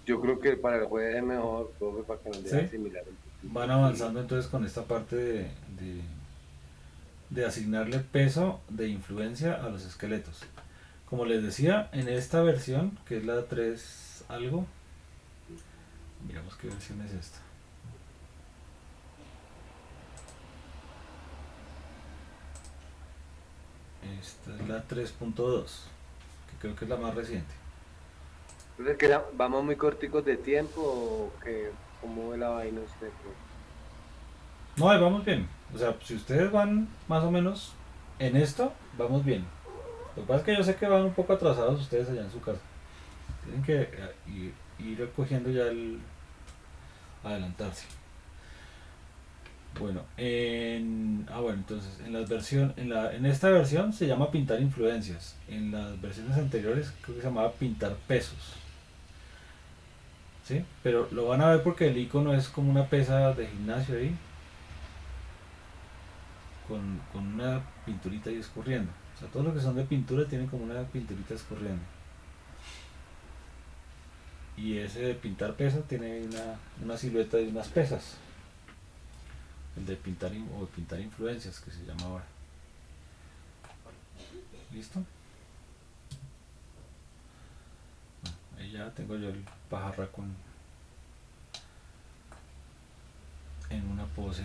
yo creo que para el jueves es mejor, profe, para que nos deje ¿Sí? asimilar un poquito. Van Sí. avanzando entonces con esta parte de asignarle peso de influencia a los esqueletos. Como les decía, en esta versión, que es la 3 algo, miramos qué versión es esta. Esta es la 3.2, que creo que es la más reciente. Entonces, que vamos muy corticos de tiempo o que, ¿cómo ve la vaina usted, profe? No, ahí vamos bien. O sea, si ustedes van más o menos en esto, vamos bien. Lo que pasa es que yo sé que van un poco atrasados ustedes allá en su casa. Tienen que ir cogiendo ya el adelantarse. Bueno, bueno, entonces en esta versión se llama pintar influencias. En las versiones anteriores creo que se llamaba pintar pesos. ¿Sí? Pero lo van a ver porque el icono es como una pesa de gimnasio ahí, con una pinturita ahí escurriendo. O sea, todo lo que son de pintura tienen como una pinturita escurriendo. Y ese de pintar peso tiene una silueta de unas pesas. El de pintar o de pintar influencias que se llama ahora. ¿Listo? Ahí ya tengo yo el pajarraco en una pose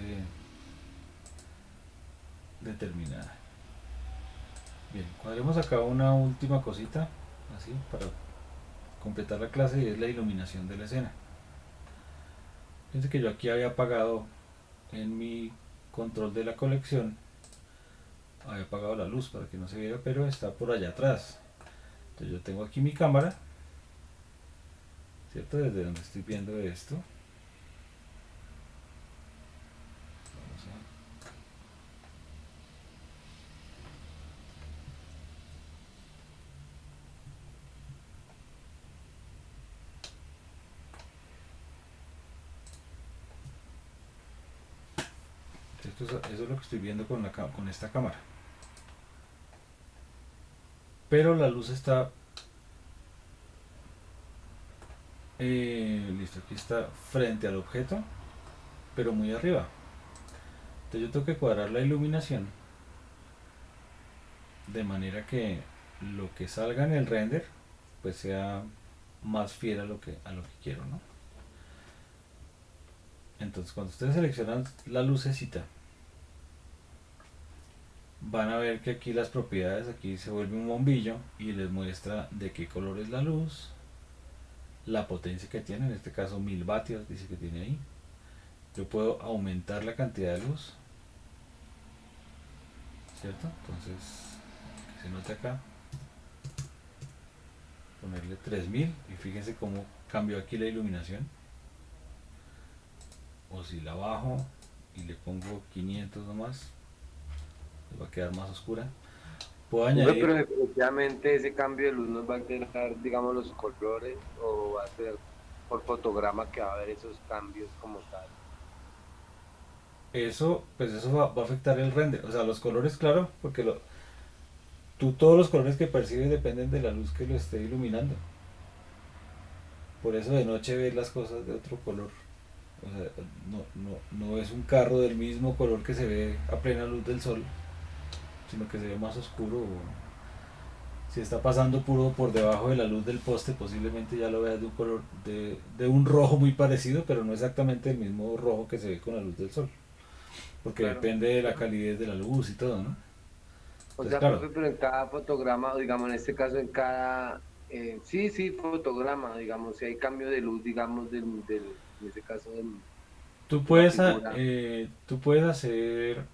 determinada. Bien, cuadremos acá una última cosita, así, para completar la clase, y es la iluminación de la escena. Fíjense que yo aquí había apagado en mi control de la colección, había apagado la luz para que no se viera, pero está por allá atrás. Entonces yo tengo aquí mi cámara, ¿cierto? Desde donde estoy viendo esto. Vamos eso es lo que estoy viendo con esta cámara. Pero la luz está listo, aquí está frente al objeto, pero muy arriba. Entonces yo tengo que cuadrar la iluminación de manera que lo que salga en el render pues sea más fiel a lo que quiero, ¿no? Entonces cuando ustedes seleccionan la lucecita, van a ver que aquí las propiedades, aquí se vuelve un bombillo y les muestra de qué color es la luz, la potencia que tiene, en este caso 1000 vatios dice que tiene ahí. Yo puedo aumentar la cantidad de luz, ¿cierto? Entonces, que se note acá, ponerle 3000 y fíjense cómo cambió aquí la iluminación. o si la bajo y le pongo 500 nomás, pues va a quedar más oscura. Puedo Bueno, pero añadir, definitivamente ese cambio de luz nos va a alterar, digamos, los colores o va a ser por fotograma que va a haber esos cambios como tal. eso, pues eso va a afectar el render. O sea, los colores, claro, porque tú todos los colores que percibes dependen de la luz que lo esté iluminando. Por eso de noche ves las cosas de otro color. O sea, no es un carro del mismo color que se ve a plena luz del sol, sino que se ve más oscuro. Si está pasando puro por debajo de la luz del poste, posiblemente ya lo veas de un color, de un rojo muy parecido, pero no exactamente el mismo rojo que se ve con la luz del sol. Porque Claro. depende de la calidez de la luz y todo, ¿no? O Entonces, sea, claro, profe, pero en cada fotograma, o digamos, en este caso, en cada, sí, sí, fotograma, digamos, si hay cambio de luz, digamos, en este caso, de la figura. tú puedes hacer,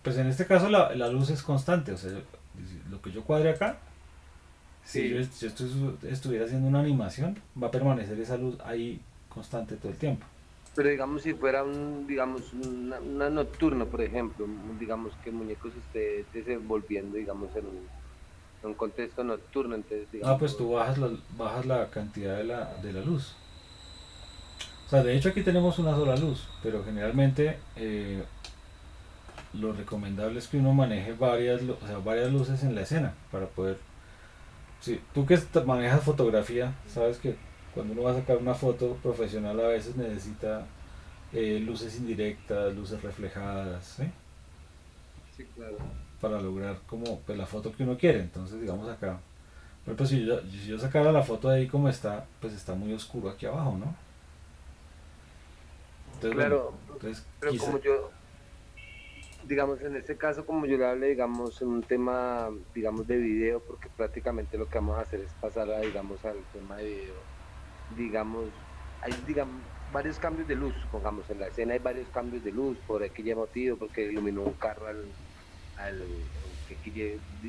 pues en este caso la luz es constante, o sea, lo que yo cuadre acá, si Sí, estuviera haciendo una animación, va a permanecer esa luz ahí constante todo el tiempo. pero digamos, si fuera digamos, una nocturna, por ejemplo, digamos que el muñeco se esté desenvolviendo, digamos, en un contexto nocturno, entonces, Ah, digamos, pues tú bajas la cantidad de la luz. O sea, de hecho aquí tenemos una sola luz, pero generalmente lo recomendable es que uno maneje o sea, varias luces en la escena para poder. Sí, tú que manejas fotografía, sabes que cuando uno va a sacar una foto profesional a veces necesita luces indirectas, luces reflejadas, ¿sí? sí, claro. Para lograr como pues, la foto que uno quiere. Entonces, digamos acá, por ejemplo, si yo sacara la foto de ahí como está, pues está muy oscuro aquí abajo, ¿no? Entonces, bueno, Claro, entonces pero quizá. como yo, digamos, en este caso, como yo le hablé, digamos, en un tema, digamos, de video, porque prácticamente lo que vamos a hacer es pasar, digamos, al tema de video, digamos, hay, digamos, varios cambios de luz, pongamos, en la escena hay varios cambios de luz, por aquel motivo, porque iluminó un carro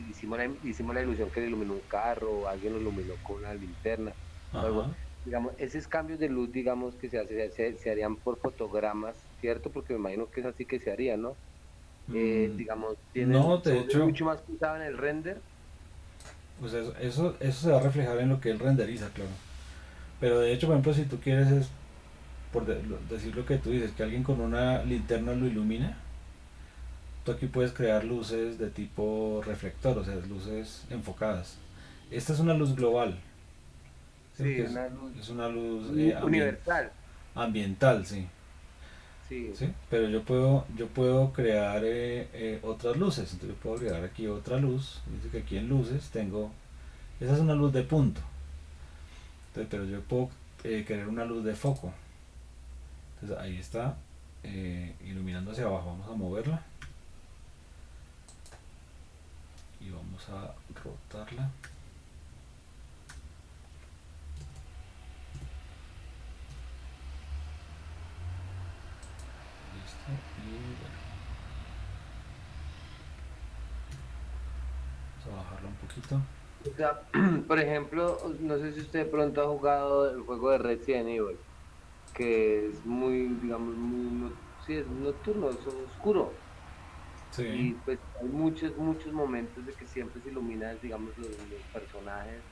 hicimos la ilusión que le iluminó un carro, o alguien lo iluminó con una linterna, o algo, Ajá. digamos, esos cambios de luz, digamos, que se harían por fotogramas, ¿cierto? Porque me imagino que es así que se haría, ¿no? Digamos, No, se de vuelve hecho, mucho más pesado en el render. pues eso se va a reflejar en lo que él renderiza, claro. Pero de hecho, por ejemplo, si tú quieres es, decir lo que tú dices, que alguien con una linterna lo ilumina, tú aquí puedes crear luces de tipo reflector, o sea, luces enfocadas. Esta es una luz global, ¿sí? Sí, Porque una luz es una luz universal. ambiental, sí. Sí, ¿Sí? Pero yo puedo crear otras luces. Entonces yo puedo agregar aquí otra luz. Dice que aquí en luces tengo. Esa es una luz de punto. Entonces, pero yo puedo crear una luz de foco. Entonces ahí está iluminando hacia abajo. Vamos a moverla y vamos a rotarla. Listo. Y bueno, vamos a bajarla un poquito. o sea, por ejemplo, no sé si usted de pronto ha jugado el juego de Resident Evil, que es muy, digamos, sí, es nocturno, es oscuro. Sí, Y pues hay muchos, muchos momentos de que siempre se iluminan, digamos, los personajes,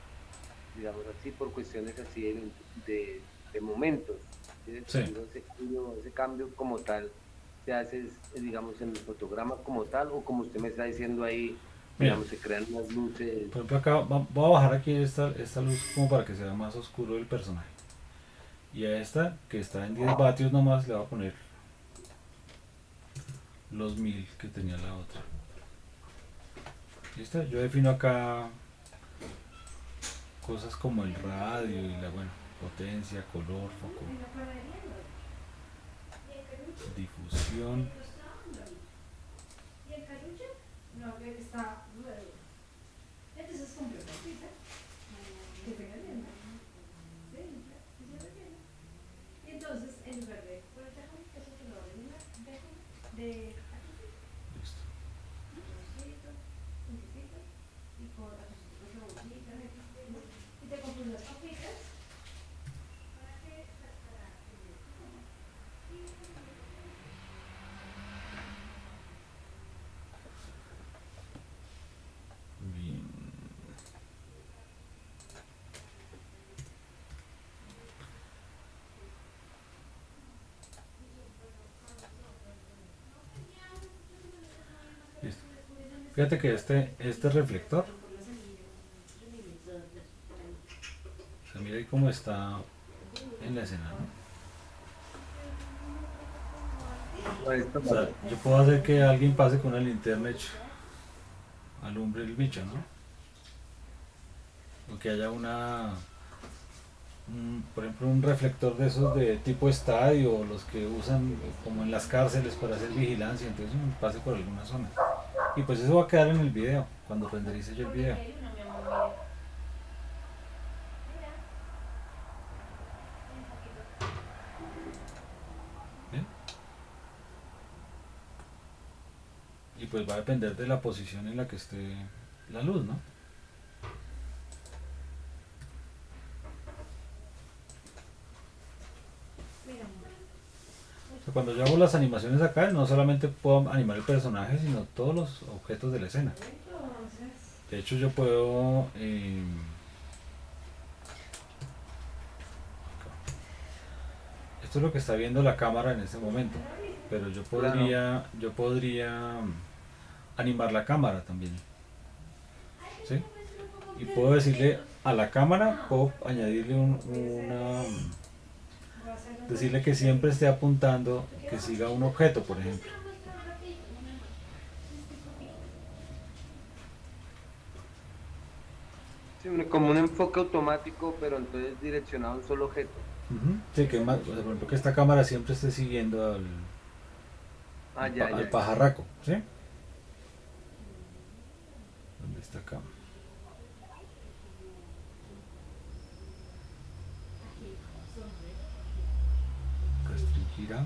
digamos así, por cuestiones así de momentos. ¿Sí? sí. Entonces, ese cambio como tal se hace, digamos, en el fotograma como tal, o como usted me está diciendo ahí, Mira, digamos, se crean unas luces. por ejemplo acá voy a bajar aquí esta luz como para que sea más oscuro el personaje. Y a esta, que está en 10 vatios nomás, le voy a poner los 1000 que tenía la otra. ¿Listo? Yo defino acá cosas como el radio y la bueno, potencia, color, foco, difusión. Listo. Fíjate que este reflector, o sea, mira ahí cómo está en la escena, ¿no? Ahí está O mal. sea, yo puedo hacer que alguien pase con una linterna y alumbre el bicho, ¿no? O que haya por ejemplo, un reflector de esos de tipo estadio, los que usan como en las cárceles para hacer vigilancia, entonces pase por alguna zona. Y pues eso va a quedar en el video, cuando renderice yo el video. ¿Bien? Y pues va a depender de la posición en la que esté la luz, ¿no? O sea, cuando yo hago las animaciones acá, no solamente puedo animar el personaje, sino todos los objetos de la escena. De hecho, yo puedo... esto es lo que está viendo la cámara en este momento. Pero Claro. yo podría animar la cámara también. ¿Sí? Y puedo decirle a la cámara, puedo añadirle decirle que siempre esté apuntando, que siga un objeto, por ejemplo. Sí, como un enfoque automático, pero entonces direccionado a un solo objeto. Sí, que más, o sea, por ejemplo, que esta cámara siempre esté siguiendo Ah, ya, al ya, ya. pajarraco, ¿sí? ¿Dónde está acá? Restringirá.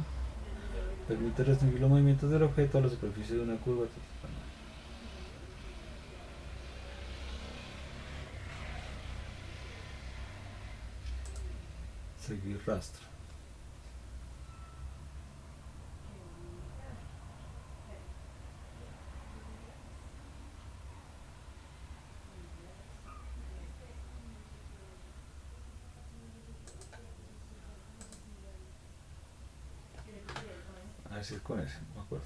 Permite restringir los movimientos del objeto a la superficie de una curva. Seguir rastro. A ver si es con ese, no me acuerdo.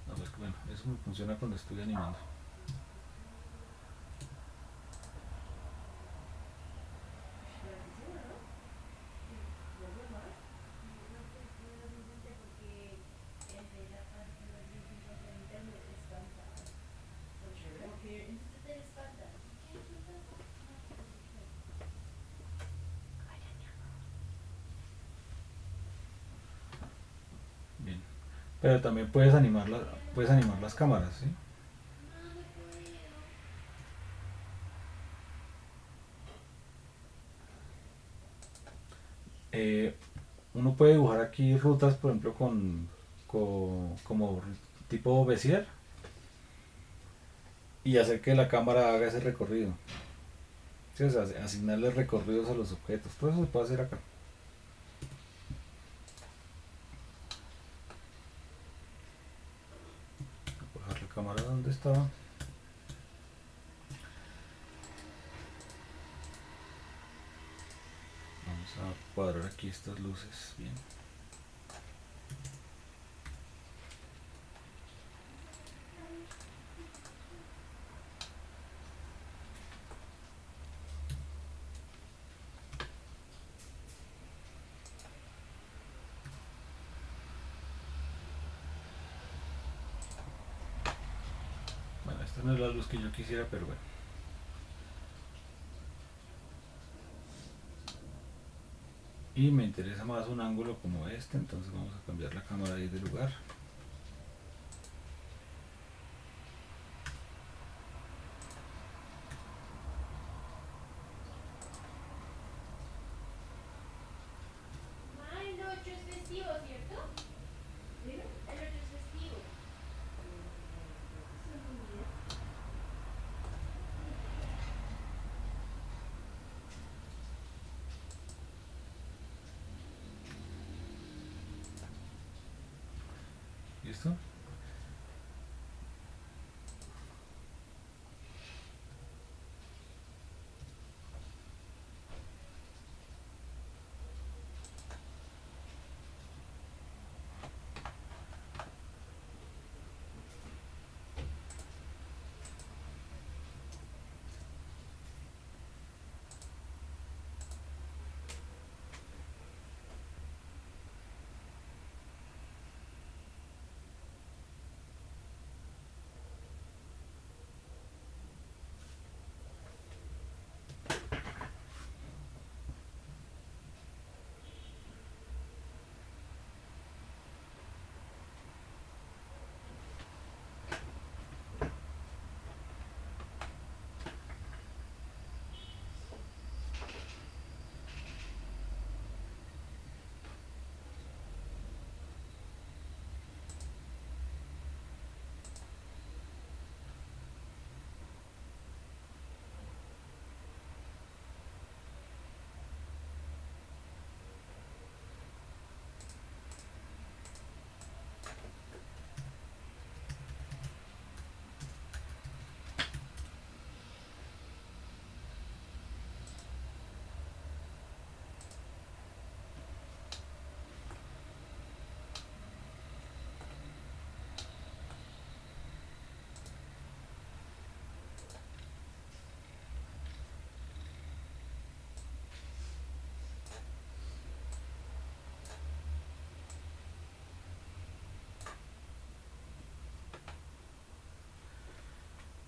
No, pues bueno, eso me funciona cuando estoy animando. Bien. Pero también puedes animar las cámaras, ¿sí? Eh, uno puede dibujar aquí rutas, por ejemplo, como tipo Bezier y hacer que la cámara haga ese recorrido. ¿Sí? O sea, asignarle recorridos a los objetos. Todo eso se puede hacer acá. Voy a bajar la cámara donde estaba. Vamos a cuadrar aquí estas luces. Bien. Bueno, esta no es la luz que yo quisiera, pero bueno. Y me interesa más un ángulo como este, entonces vamos a cambiar la cámara ahí de lugar. El 8 es festivo, ¿cierto? El 8 es festivo. ¿Listo?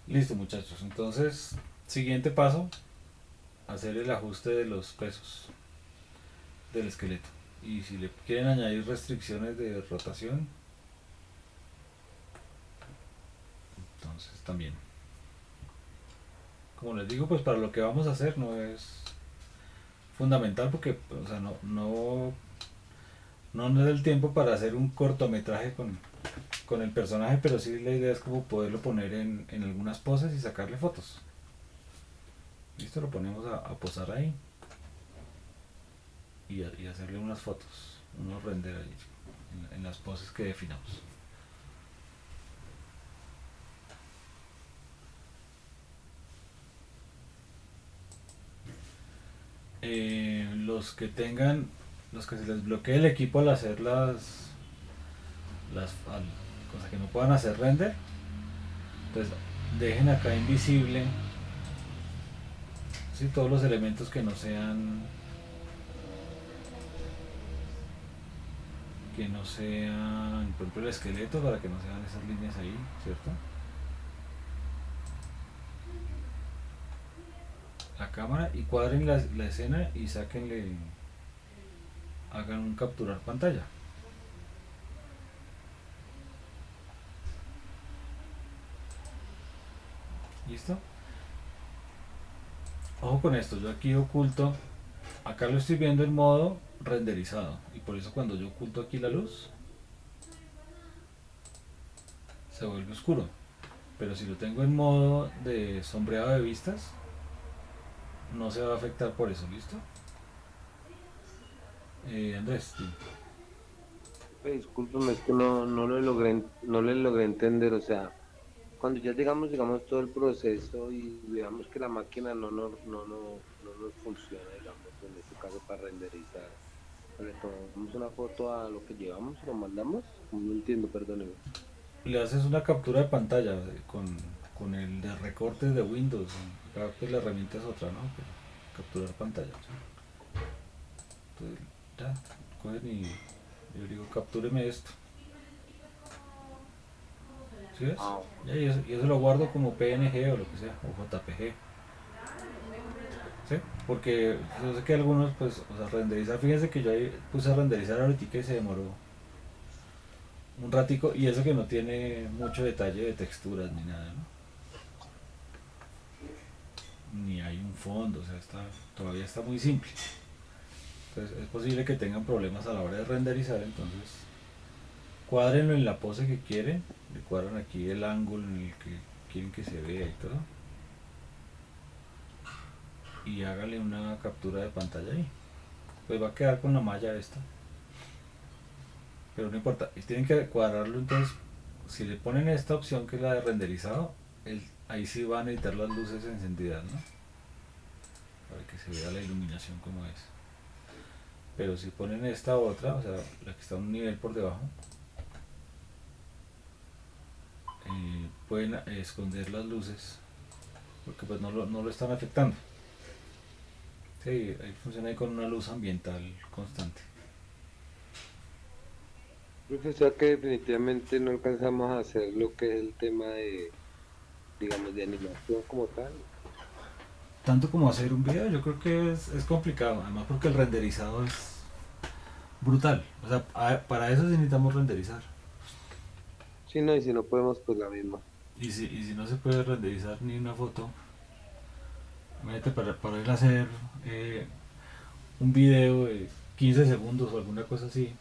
Listo, muchachos. Entonces, siguiente paso, hacer el ajuste de los pesos del esqueleto. Y si le quieren añadir restricciones de rotación, entonces también. Como les digo, pues para lo que vamos a hacer no es fundamental porque, o sea, no nos da el tiempo para hacer un cortometraje con el personaje, pero sí la idea es como poderlo poner en algunas poses y sacarle fotos. Listo, lo ponemos a posar ahí y hacerle unas fotos, unos render ahí en las poses que definamos. Los que se les bloquee el equipo al hacer cosas que no puedan hacer render, entonces dejen acá invisible, ¿sí? Todos los elementos que no sean por ejemplo el esqueleto, para que no sean esas líneas ahí, ¿cierto? La cámara y cuadren la escena y hagan un capturar pantalla. ¿Listo? Ojo con esto, yo aquí oculto, acá lo estoy viendo en modo renderizado y por eso cuando yo oculto aquí la luz se vuelve oscuro, pero si lo tengo en modo de sombreado de vistas no se va a afectar por eso. ¿Listo? Andrés, sí. Discúlpeme, es que no le logré entender, o sea, cuando ya digamos todo el proceso y veamos que la máquina no nos funciona, digamos, en este caso para renderizar, le tomamos una foto a lo que llevamos y lo mandamos, no entiendo, perdóneme. Le haces una captura de pantalla con el de recortes de Windows. Acá pues la herramienta es otra, ¿no? Capturar pantalla. Entonces ya, cogen y yo digo captúreme esto. ¿Sí ves? Ya, y eso lo guardo como PNG o lo que sea, o JPG. ¿Sí? Porque yo sé que algunos, pues, o sea, renderizar, fíjense que yo ahí puse a renderizar ahorita y se demoró un ratico, y eso que no tiene mucho detalle de texturas ni nada, ¿no? Ni hay un fondo, o sea, todavía está muy simple. Entonces es posible que tengan problemas a la hora de renderizar, entonces cuádrenlo en la pose que quieren, le cuadran aquí el ángulo en el que quieren que se vea y todo, y háganle una captura de pantalla ahí. Pues va a quedar con la malla esta, pero no importa, y tienen que cuadrarlo. Entonces si le ponen esta opción que es la de renderizado, ahí sí van a necesitar las luces encendidas, ¿no? Para que se vea la iluminación como es. Pero si ponen esta otra, o sea, la que está un nivel por debajo, pueden esconder las luces porque pues no lo están afectando. Sí, ahí funciona ahí con una luz ambiental constante. Profesor, que definitivamente no alcanzamos a hacer lo que es el tema de, digamos, de animación como tal. Tanto como hacer un video, yo creo que es complicado, además porque el renderizado es brutal. O sea, para eso sí necesitamos renderizar. Sí, no, y si no podemos, pues la misma. Y si no se puede renderizar ni una foto, imagínate para ir a hacer un video de 15 segundos o alguna cosa así.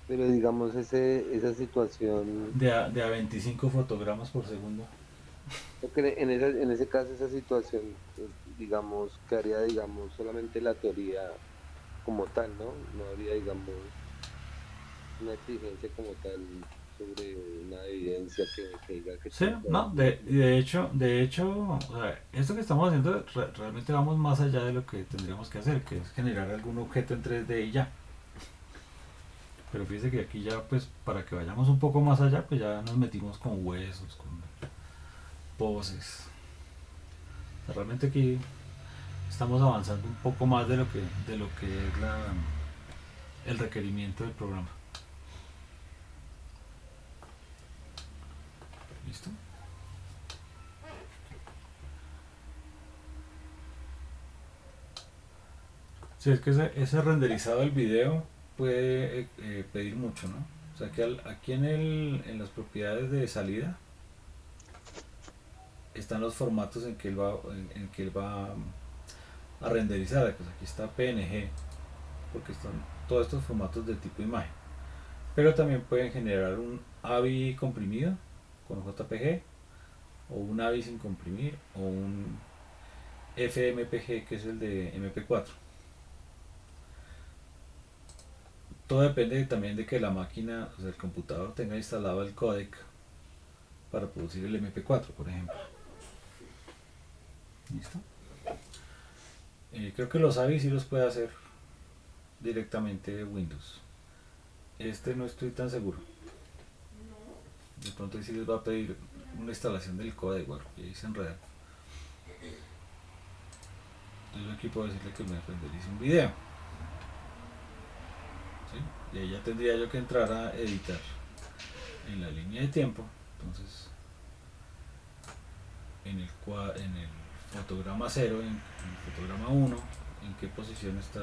Pero digamos, esa situación, De a 25 fotogramas por segundo. creo que en ese caso, esa situación, digamos, que haría, digamos, solamente la teoría como tal, ¿no? No habría, digamos, una exigencia como tal sobre una evidencia que diga que Sí, tiene que haber. no, de hecho, o sea, esto que estamos haciendo realmente vamos más allá de lo que tendríamos que hacer, que es generar algún objeto en 3D y ya. Pero fíjese que aquí ya, pues, para que vayamos un poco más allá, pues ya nos metimos con huesos, con poses. O sea, realmente aquí estamos avanzando un poco más de lo que es el requerimiento del programa. Sí, es que ese renderizado del video puede pedir mucho, ¿no? O sea, que aquí en las propiedades de salida están los formatos en que él va a renderizar. Pues aquí está PNG, porque están todos estos formatos de tipo imagen. Pero también pueden generar un AVI comprimido con JPG, o un AVI sin comprimir, o un FMPG, que es el de MP4. Todo depende también de que la máquina, o sea, el computador tenga instalado el códec para producir el MP4, por ejemplo. ¿Listo? Creo que los AVI sí los puede hacer directamente de Windows. Este no estoy tan seguro. De pronto sí les va a pedir una instalación del código y ahí se enreda. Entonces aquí puedo decirle que me renderice un video. ¿Sí? Y ahí ya tendría yo que entrar a editar en la línea de tiempo. Entonces en el fotograma 0, en el fotograma 1, en qué posición está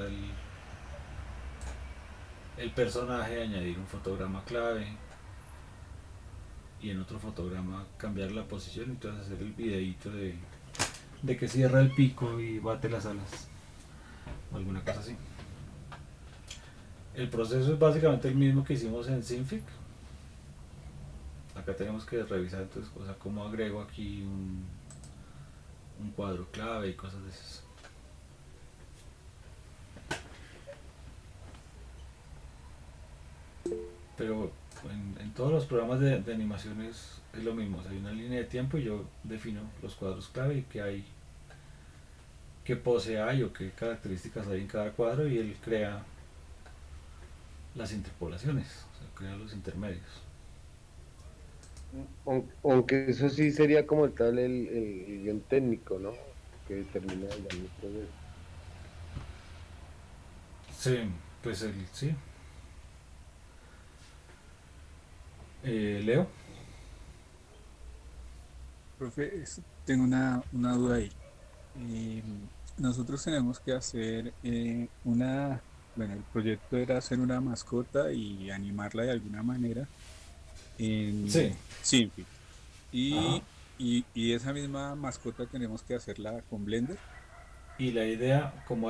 el personaje, añadir un fotograma clave, y en otro fotograma cambiar la posición y entonces hacer el videito de que cierra el pico y bate las alas o alguna cosa así. El proceso es básicamente el mismo que hicimos en Cintiq. Acá tenemos que revisar entonces, o sea, cómo agrego aquí un cuadro clave y cosas de esas. Pero en todos los programas de animación es lo mismo. O sea, hay una línea de tiempo y yo defino los cuadros clave y qué pose hay o qué características hay en cada cuadro, y él crea las interpolaciones, o sea, crea los intermedios. Aunque eso sí sería como tal el guión técnico, ¿no? Que determina, digamos, todo eso. Sí, pues sí. Leo. Profe, tengo una duda ahí. Eh, Nosotros tenemos que hacer bueno, el proyecto era hacer una mascota y animarla de alguna manera Sí. en Simfy. Ajá. Y esa misma mascota tenemos que hacerla con Blender. Y la idea, como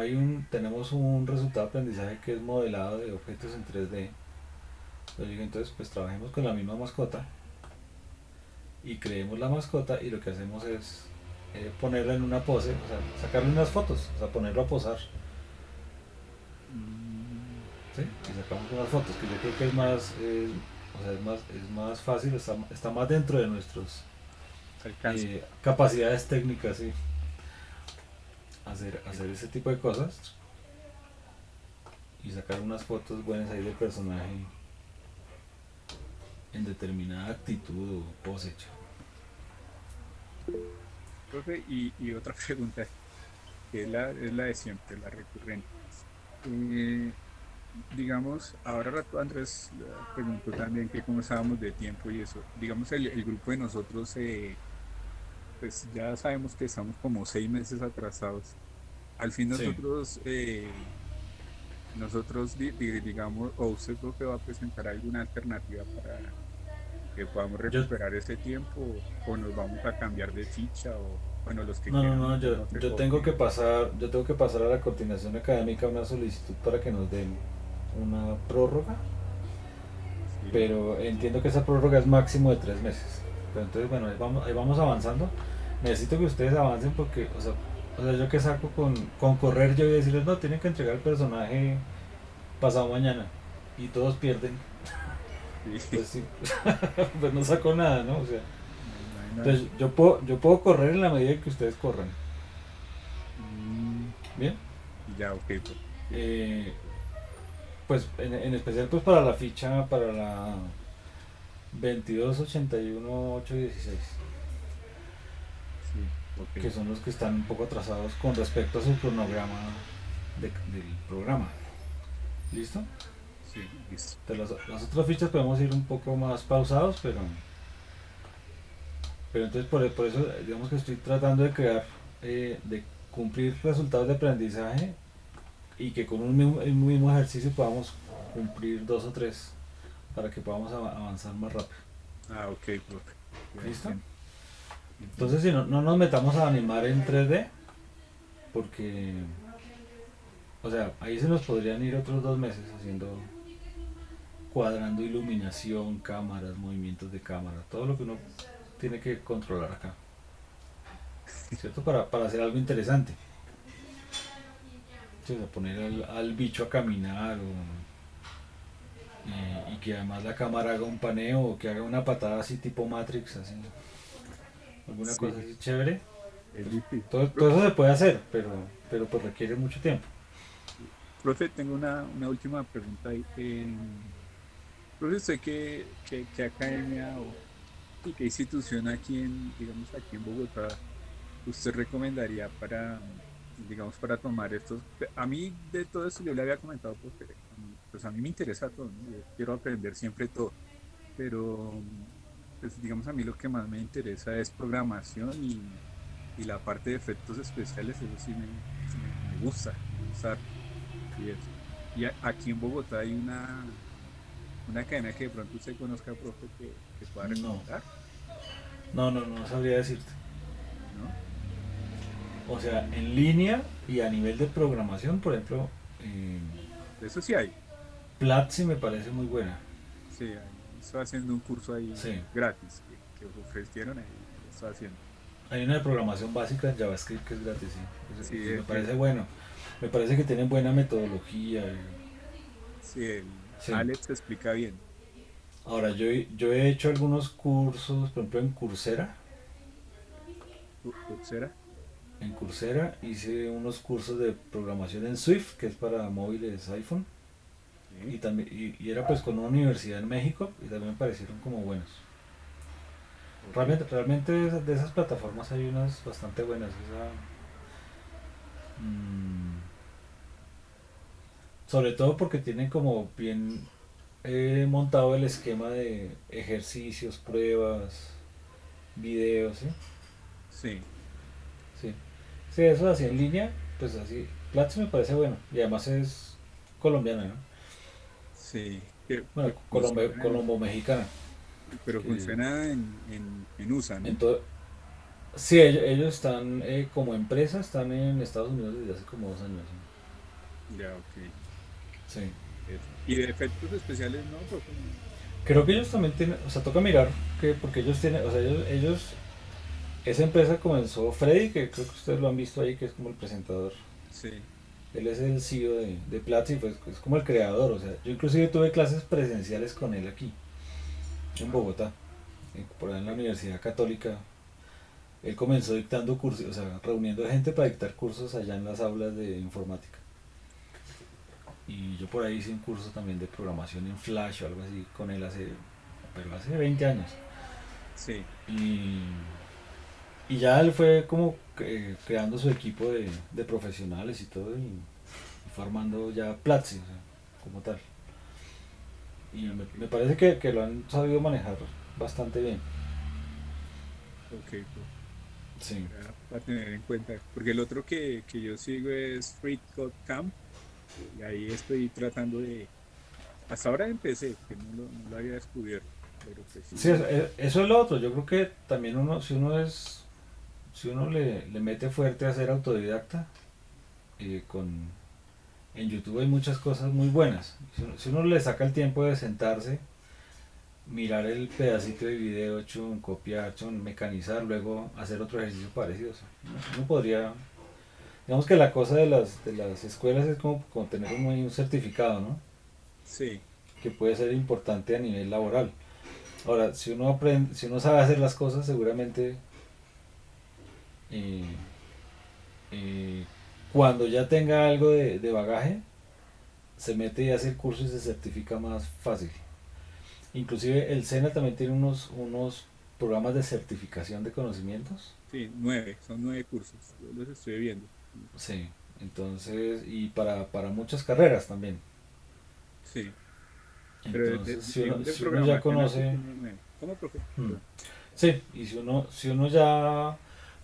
tenemos un resultado de aprendizaje que es modelado de objetos en 3D, yo digo, entonces pues trabajemos con la misma mascota y creemos la mascota, y lo que hacemos es ponerla en una pose, o sea, sacarle unas fotos, o sea, ponerlo a posar, Mm, ¿sí? Y sacamos unas fotos, que yo creo que es más, o sea, es más fácil, está más dentro de nuestras alcance. capacidades técnicas, ¿sí? Hacer ese tipo de cosas y sacar unas fotos buenas ahí del personaje en determinada actitud o pose. Profe, y otra pregunta, que es la de siempre, la recurrente. Eh, digamos, ahora rato Andrés preguntó también que cómo estábamos de tiempo y eso. Digamos, el grupo de nosotros, pues ya sabemos que estamos como 6 meses atrasados. Al fin Sí. nosotros digamos, o usted, profe, va a presentar alguna alternativa para que podamos Yo, recuperar ese tiempo, o nos vamos a cambiar de ficha, o bueno, los que no, no, quieran, no, pues no se cogen. yo tengo que pasar a la coordinación académica una solicitud para que nos den una prórroga, Sí, pero entiendo que esa prórroga es máximo de 3 meses. Pero entonces, bueno, ahí vamos avanzando. Necesito que ustedes avancen porque, o sea, yo que saco con correr, yo voy a decirles, no, tienen que entregar el personaje pasado mañana, y todos pierden. sí, Pues sí, pues no saco nada, ¿no? O sea, no hay nada. entonces yo puedo correr en la medida que ustedes corran. Mm, Bien. ya, ok, profe. Sí, Eh, pues en especial pues para la ficha, para la 2281-816, sí, ok, que son los que están un poco atrasados con respecto a su cronograma del programa. ¿Listo? sí, listo. Entonces las otras fichas podemos ir un poco más pausados, pero entonces por eso digamos que estoy tratando de crear, de cumplir resultados de aprendizaje y que con un mismo ejercicio podamos cumplir 2 o 3 para que podamos avanzar más rápido. Ah, ok, profe. Ya ¿Listo? entiendo. Entonces, si no nos metamos a animar en 3D, porque, o sea, ahí se nos podrían ir otros 2 meses cuadrando iluminación, cámaras, movimientos de cámara, todo lo que uno tiene que controlar acá, ¿cierto? Para hacer algo interesante. Sí, o sea, poner al bicho a caminar y que además la cámara haga un paneo o que haga una patada así tipo Matrix, así, alguna Sí, cosa así chévere. es difícil. Todo eso se puede hacer, pero pues requiere mucho tiempo. Profe, tengo una última pregunta ahí. Profe, ¿usted qué academia o y qué institución aquí digamos, aquí en Bogotá usted recomendaría digamos, para tomar estos? A mí de todo esto yo le había comentado, porque pues a mí me interesa todo, ¿no? Yo quiero aprender siempre todo, pero pues digamos a mí lo que más me interesa es programación y la parte de efectos especiales, eso sí me gusta harto, y eso. Y aquí en Bogotá hay una academia que de pronto usted conozca, profe, que pueda No, recomendar, no sabría decirte. ¿no? O sea, en línea y a nivel de programación, por ejemplo, Eso sí hay. Platzi me parece muy buena. Sí, estoy haciendo un curso ahí Sí. gratis que ofrecieron ahí, lo estoy haciendo. Hay una de programación básica en JavaScript que es gratis, sí. Sí, Ese me parece bueno. Me parece que tienen buena metodología. sí, Sí. Alex se explica bien. Ahora, yo he hecho algunos cursos, por ejemplo, en Coursera. ¿Será? En Coursera hice unos cursos de programación en Swift, que es para móviles iPhone. Y, Sí, también, y era pues con una universidad en México y también me parecieron como buenos. ok. Realmente de esas plataformas hay unas bastante buenas. Mm, sobre todo porque tienen como bien montado el esquema de ejercicios, pruebas, videos, ¿sí? Sí, Sí, sí, eso así en línea, pues así. Platzi me parece bueno y además es colombiana, ¿no? sí. Bueno, Que funciona colombo-mexicana. pero Que funciona en USA, ¿no? en todo, sí, ellos están como empresa, están en Estados Unidos desde hace como 2 años. Ya, ok. Sí. Sí. Eso. Y de efectos especiales, no, profe, no. Creo que ellos también tienen, o sea, toca mirar que porque ellos tienen, o sea, esa empresa comenzó Freddy, que creo que ustedes lo han visto ahí, que es como el presentador. Sí, Él es el CEO de Platzi, pues es como el creador, o sea, yo inclusive tuve clases presenciales con él aquí, en ah, Bogotá, por ahí en la ok. Universidad Católica. Él comenzó dictando cursos, o sea, reuniendo gente para dictar cursos allá en las aulas de informática. Y yo por ahí hice un curso también de programación en Flash o algo así con él pero hace 20 años. Sí, Y, y ya él fue como creando su equipo de profesionales y todo y fue armando ya Platzi, o sea, como tal. Y ya, me ok. parece que lo han sabido manejar bastante bien. Ok, profe. Sí. Para tener en cuenta. Porque el otro que yo sigo es Free Code Camp. Y ahí estoy tratando hasta ahora empecé, que no lo había descubierto, pero pues Sí, sí, eso es lo otro. Yo creo que también si uno le mete fuerte a ser autodidacta, en YouTube hay muchas cosas muy buenas. Si uno le saca el tiempo de sentarse, mirar el pedacito de video, chun, copiar, chun, mecanizar, luego hacer otro ejercicio parecido. O sea, uno podría, digamos que la cosa de las escuelas es como tener un certificado, ¿no? sí, Que puede ser importante a nivel laboral. Ahora, si uno sabe hacer las cosas, seguramente eh, eh, cuando ya tenga algo de bagaje, se mete y hace el curso y se certifica más fácil. Inclusive el SENA también tiene unos programas de certificación de conocimientos. sí, son 9 cursos, yo los estoy viendo. Sí, entonces, y para muchas carreras también. Sí, pero Entonces, si uno, digamos de si uno ya programación así conoce, tiene 9. ¿Cómo, profe? hmm, Perdón. sí, y si uno ya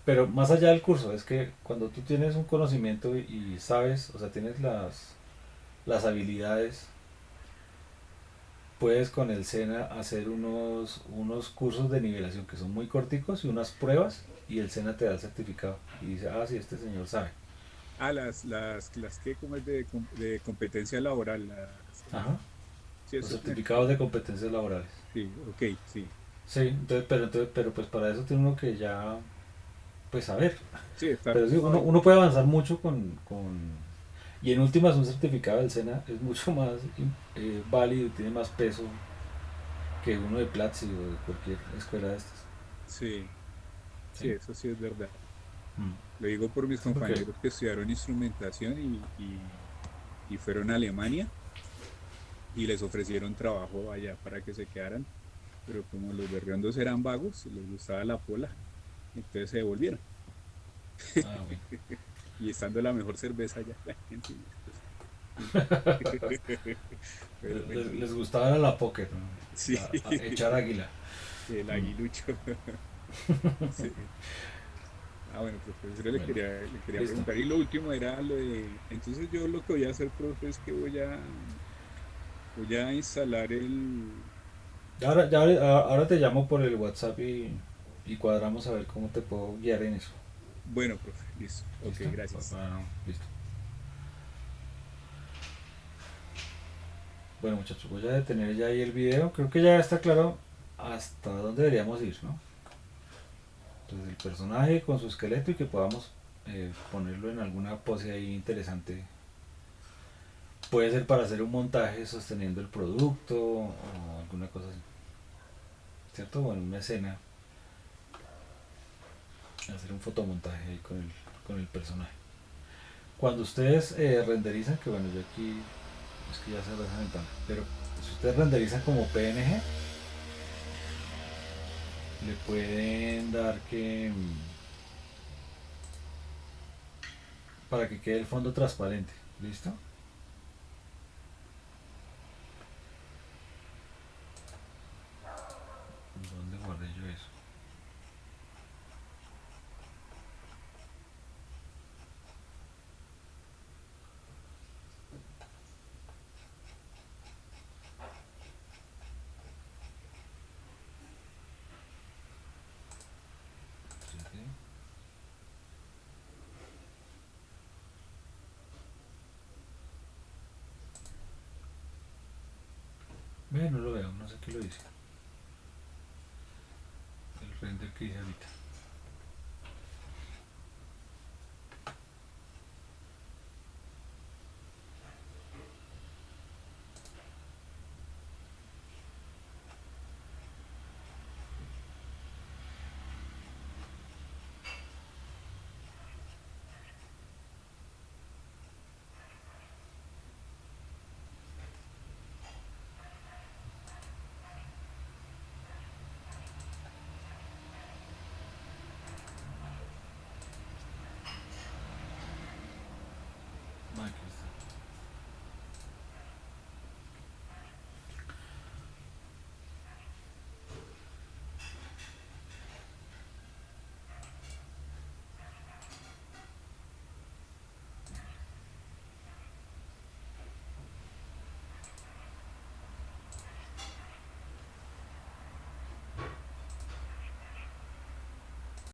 Pero más allá del curso, es que cuando tú tienes un conocimiento y sabes, o sea, tienes las habilidades, puedes con el SENA hacer unos cursos de nivelación que son muy corticos y unas pruebas y el SENA te da el certificado y dice, ah, sí, este señor sabe. Ah, las que como es de competencia laboral, Ajá, sí, los eso es certificados de competencias laborales. sí, ok, sí. Sí, entonces, pero pues para eso tiene uno que ya, pues saber. Sí, estar, Pero sí, no, uno puede avanzar mucho y en últimas un certificado del SENA es mucho más válido y tiene más peso que uno de Platzi o de cualquier escuela de estas. sí, sí, ¿Sí? eso sí es verdad. Mm. Lo digo por mis Sí, porque, compañeros que estudiaron instrumentación y fueron a Alemania y les ofrecieron trabajo allá para que se quedaran, pero como los berriondos eran vagos, les gustaba la pola, entonces se devolvieron. ah, bueno. Y estando la mejor cerveza allá, la gente, pues, pero bueno, Les gustaba la póker, ¿no? sí, Echar águila. el Mm. aguilucho. Sí. Ah, bueno, profesor, Bueno, le quería listo. preguntar. Y lo último era lo de, entonces yo lo que voy a hacer, profe, es que voy a instalar Ahora te llamo por el WhatsApp y cuadramos a ver cómo te puedo guiar en eso. bueno, profe, listo. Ok, ¿Listo? gracias. Listo. Bueno, muchachos, voy a detener ya ahí el video. Creo que ya está claro hasta dónde deberíamos ir, ¿no? Entonces el personaje con su esqueleto y que podamos ponerlo en alguna pose ahí interesante. Puede ser para hacer un montaje sosteniendo el producto o alguna cosa así. ¿Cierto? Bueno, una escena. Hacer un fotomontaje ahí con el personaje. Cuando ustedes renderizan, que bueno, yo aquí es que ya cerré esa ventana, pero si ustedes renderizan como PNG, le pueden dar que para que quede el fondo transparente. ¿Listo? ¿Dónde guardé yo eso? Sí. Ve, no lo veo, no sé qué lo hice. El render que hice ahorita.